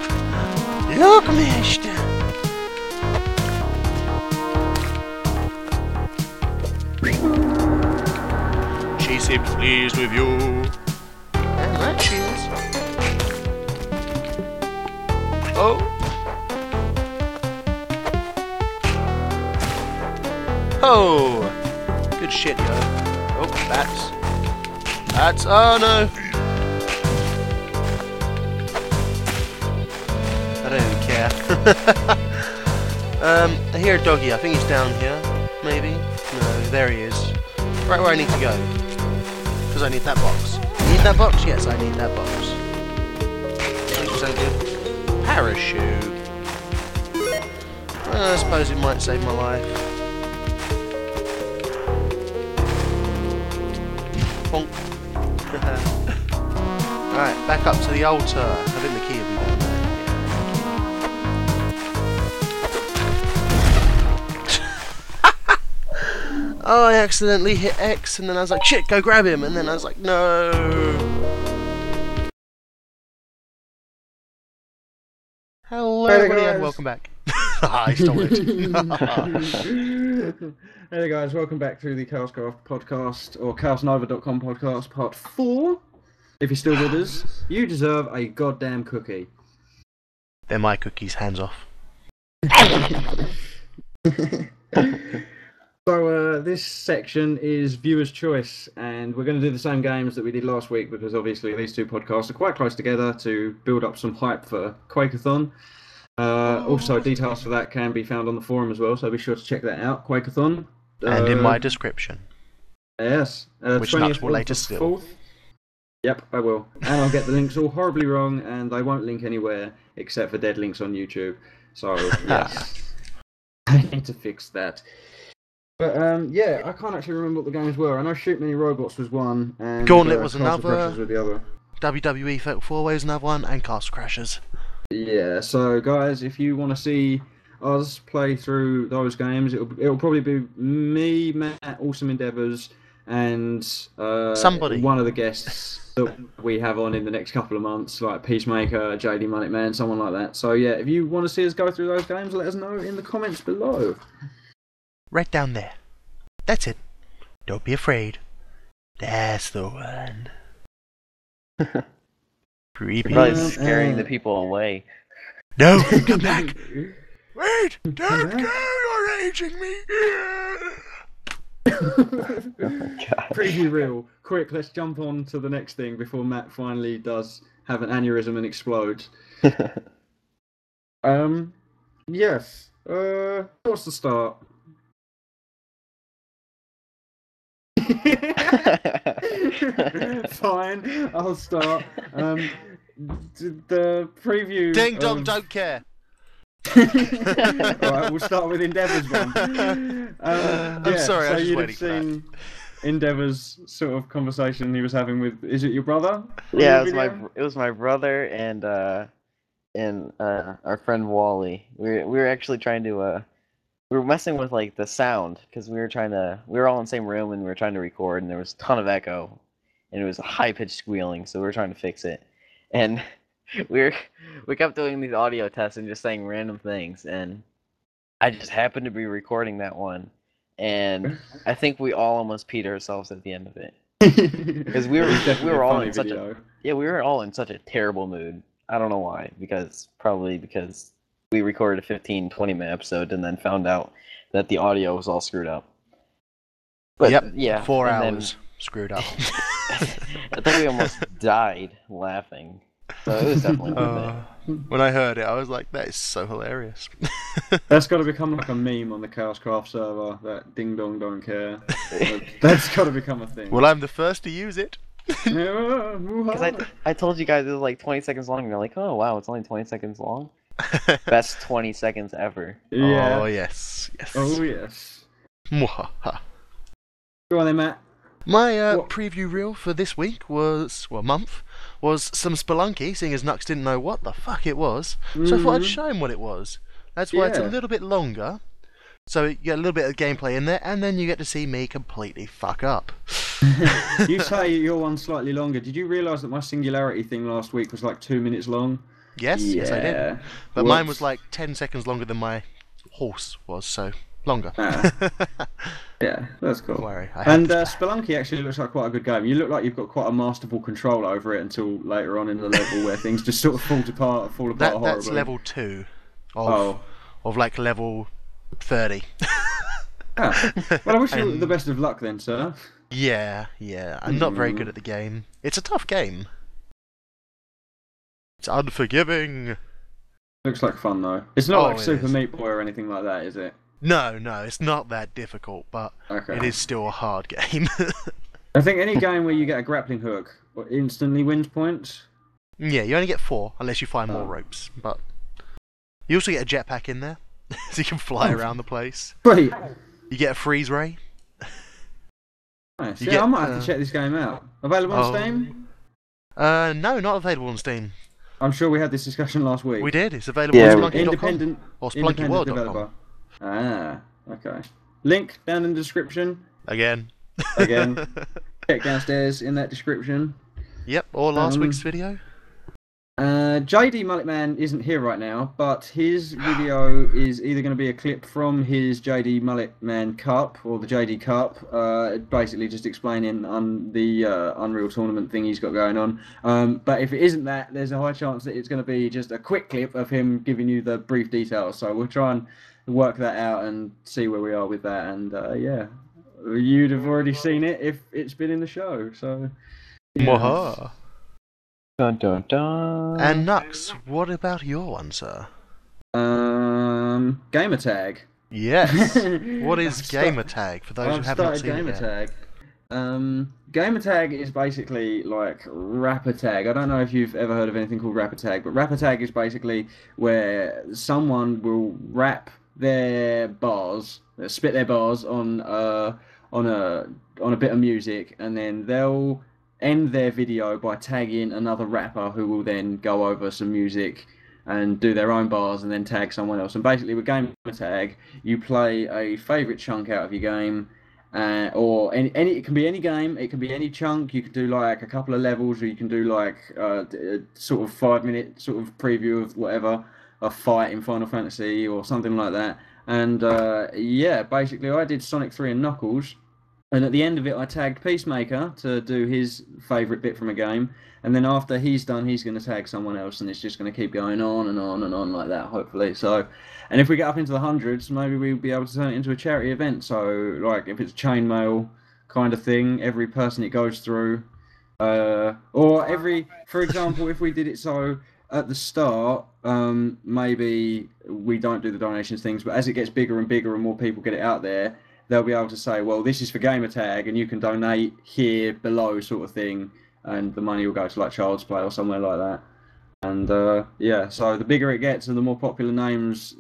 Look, Master! She seems pleased with you. And that she is. Oh. Oh. Good shit, yo. Oh, bats. Bats. Oh no. I don't even care. I hear a doggy. I think he's down here. Maybe. No, there he is. Right where I need to go. Because I need that box. Need that box? Yes, I need that box. 100% good. Parachute. I suppose it might save my life. Bonk. Alright, back up to the altar. I think the key will be down there. Oh, I accidentally hit X, and then I was like, shit, go grab him, and then I was like, no. Hello, Hey, everybody, and guys. welcome back. I stole it. Hey guys, welcome back to the ChaosCraft podcast, or ChaosNova.com podcast, part 4. If you're still with us, you deserve a goddamn cookie. They're my cookies, hands off. So this section is viewer's choice, and we're going to do the same games that we did last week because obviously these two podcasts are quite close together to build up some hype for Quakeathon. Also, details for that can be found on the forum as well, so be sure to check that out, Quakeathon. And in my description. Yes. Which Knux will later steal. Yep, I will. And I'll get the links all horribly wrong, and I won't link anywhere except for dead links on YouTube. So, yes. I need to fix that. But, yeah, I can't actually remember what the games were. I know Shoot Many Robots was one, and Gauntlet was Castle another, Crashers was the other. WWE Fatal 4-Way was another one, and Castle Crashers. Yeah, so, guys, if you want to see us play through those games, it'll probably be me, Matt, Awesum3ndeavors, and somebody, one of the guests that we have on in the next couple of months, like Peacemaker, JDMulletMan, someone like that. So yeah, if you want to see us go through those games, let us know in the comments below. Right down there. That's it. Don't be afraid. That's the one. Creepy. You're probably scaring the people away. No, come back. Wait, don't go. You're aging me. Preview reel. Quick, let's jump on to the next thing before Matt finally does have an aneurysm and explodes. Yes. What's the start? Fine, I'll start. The preview. Ding dong, don't care. Alright, we'll start with Endeavour's one. I'm sorry, I was just waiting for that. Seen Endeavour's sort of conversation he was having with, is it your brother? Yeah, it was my brother and our friend Wally. We were actually trying to we were messing with like the sound because we were all in the same room and we were trying to record and there was a ton of echo and it was a high pitched squealing, so we were trying to fix it. And we kept doing these audio tests and just saying random things, and I just happened to be recording that one, and I think we all almost peed ourselves at the end of it because we were all in such a terrible mood. I don't know why, probably because we recorded a 15-20 minute episode and then found out that the audio was all screwed up. But yep, yeah, 4 hours screwed up. I think we almost died laughing. So it was definitely when I heard it, I was like, that is so hilarious. That's got to become like a meme on the Chaoscraft server, that ding dong don't care. That's got to become a thing. Well, I'm the first to use it. Because I told you guys it was like 20 seconds long, and you're like, oh wow, it's only 20 seconds long? Best 20 seconds ever. Yeah. Oh, yes. Oh, yes. Mwahaha. Go on then, Matt. My preview reel for this week was some Spelunky, seeing as Knux didn't know what the fuck it was. So I thought I'd show him what it was. That's why it's a little bit longer. So you get a little bit of gameplay in there, and then you get to see me completely fuck up. You say your one's slightly longer. Did you realise that my singularity thing last week was like 2 minutes long? Yes, yes I did. But mine was like 10 seconds longer than my horse was, so longer. Yeah, that's cool. Don't worry. And Spelunky actually looks like quite a good game. You look like you've got quite a masterful control over it until later on in the level where things just sort of fall apart horribly. That's level 2 of like level 30. Well, I wish you the best of luck then, sir. Yeah. I'm not very good at the game. It's a tough game. It's unforgiving. Looks like fun though. It's not like Super Meat Boy or anything like that, is it? No, it's not that difficult, but it is still a hard game. I think any game where you get a grappling hook instantly wins points. Yeah, you only get 4 unless you find more ropes, but you also get a jetpack in there, so you can fly around the place. Wait. You get a freeze ray. Nice. I might have to check this game out. Available on Steam? No, not available on Steam. I'm sure we had this discussion last week. We did. It's available on Splunky.com or SplunkyWorld.com. Ah, okay. Link down in the description. Again. Check downstairs in that description. Yep, or last week's video. JDMulletMan isn't here right now, but his video is either going to be a clip from his JDMulletMan Cup or the JD Cup, basically just explaining the Unreal Tournament thing he's got going on. But if it isn't that, there's a high chance that it's going to be just a quick clip of him giving you the brief details. So we'll try and work that out and see where we are with that. And yeah, you'd have already seen it if it's been in the show. So yeah. Mwaha. Dun dun dun. And Knux, what about your one, sir? Gamertag. Yes. What is Gamertag for those who have not seen it yet? Gamertag. Gamertag is basically like rapper tag. I don't know if you've ever heard of anything called rapper tag, but rapper tag is basically where someone will rap their bars, spit their bars on a bit of music, and then they'll end their video by tagging another rapper who will then go over some music and do their own bars and then tag someone else. And basically with Gamertag, you play a favourite chunk out of your game, or any it can be any game, it can be any chunk. You could do like a couple of levels, or you can do like sort of 5-minute sort of preview of whatever, a fight in Final Fantasy or something like that. And yeah, basically I did Sonic 3 and Knuckles. And at the end of it, I tagged Peacemaker to do his favourite bit from a game. And then after he's done, he's going to tag someone else. And it's just going to keep going on and on and on like that, hopefully. So, and if we get up into the hundreds, maybe we'll be able to turn it into a charity event. So, like, if it's chainmail kind of thing, every person it goes through. Or every, for example, if we did it so at the start, maybe we don't do the donations things. But as it gets bigger and bigger and more people get it out there, they'll be able to say, well, this is for Gamertag, and you can donate here below, sort of thing, and the money will go to like Child's Play or somewhere like that. And yeah, so the bigger it gets and the more popular names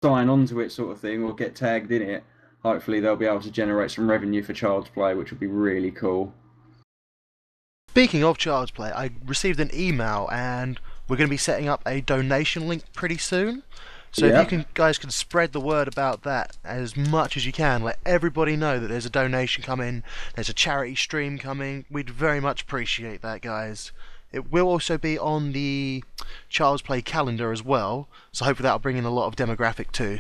sign onto it, sort of thing, or get tagged in it, hopefully they'll be able to generate some revenue for Child's Play, which would be really cool. Speaking of Child's Play, I received an email, and we're going to be setting up a donation link pretty soon. So if you guys can spread the word about that as much as you can, let everybody know that there's a donation coming, there's a charity stream coming, we'd very much appreciate that, guys. It will also be on the Child's Play calendar as well, so hopefully that'll bring in a lot of demographic too.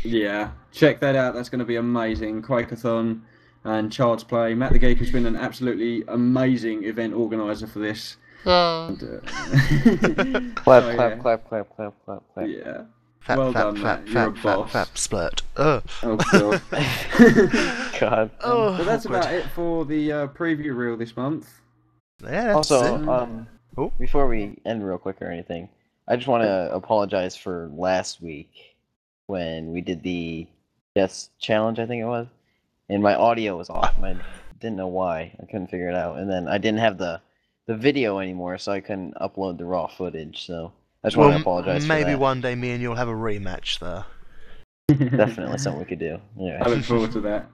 Yeah, check that out, that's going to be amazing. Quakeathon and Child's Play. Matthegeek has been an absolutely amazing event organiser for this. And, Clap, clap. Yeah. Fap, Well fap, done, fap, Matt. You're a fap, boss. fap, splurt. Oh, God. God. Oh, But that's awkward. about it for the preview reel this month. Yeah, that's Also, Oh. before we end real quick or anything, I just want to apologize for last week when we did the Death Challenge, I think it was, and my audio was off. I didn't know why. I couldn't figure it out. And then I didn't have the video anymore, so I couldn't upload the raw footage, so I just want to apologize for maybe that. one day me and you'll have a rematch there. Definitely something we could do. Yeah. I look forward to that.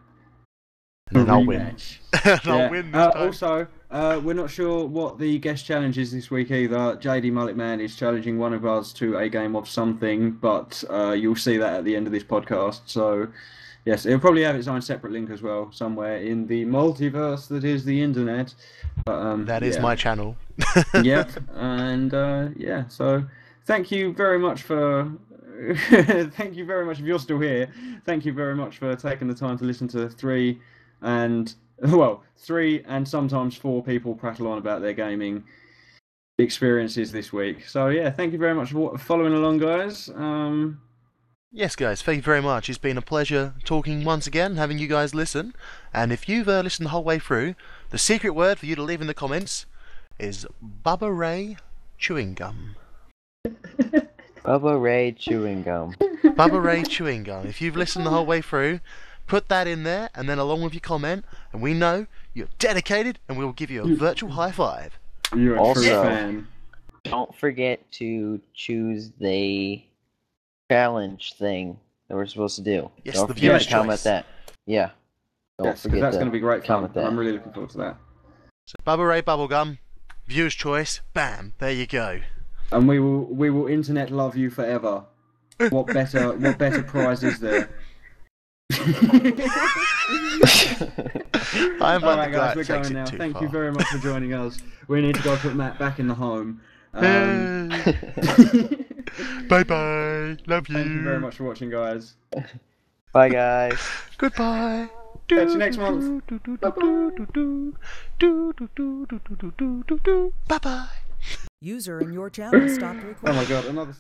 And then I'll win. Rematch. And Yeah. I'll win this time. Also, we're not sure what the guest challenge is this week either. JDMulletMan is challenging one of us to a game of something, but you'll see that at the end of this podcast. So, yes, it'll probably have its own separate link as well, somewhere in the multiverse that is the internet. But, That is my channel. Yep, and yeah, so thank you very much for thank you very much if you're still here. Thank you very much for taking the time to listen to three and sometimes four people prattle on about their gaming experiences this week. So yeah, thank you very much for following along, guys. Yes, guys, thank you very much. It's been a pleasure talking once again, having you guys listen. And if you've listened the whole way through, the secret word for you to leave in the comments is Bubba Ray Chewing Gum. Bubba Ray Chewing Gum. Bubba Ray Chewing Gum. If you've listened the whole way through, put that in there, and then along with your comment, and we know you're dedicated, and we will give you a virtual high five. You're a Also, true fan. Don't forget to choose the challenge thing that we're supposed to do. Yes, Don't the forget viewer's to comment choice. that. Yeah. Don't Yes, because forget that's to going to be great fun. comment that. I'm really looking forward to that. So, Bubba Ray Bubblegum, viewer's choice, bam, there you go. And we will internet love you forever. What better prize is there? I'm Alright guys, we're going now. Thank you very much for joining us. We need to go put Matt back in the home. Bye bye. Love you. Thank you very much for watching, guys. Bye, guys. Goodbye. Catch you next month. Bye bye. User in your channel stopped recording. Oh my god, another.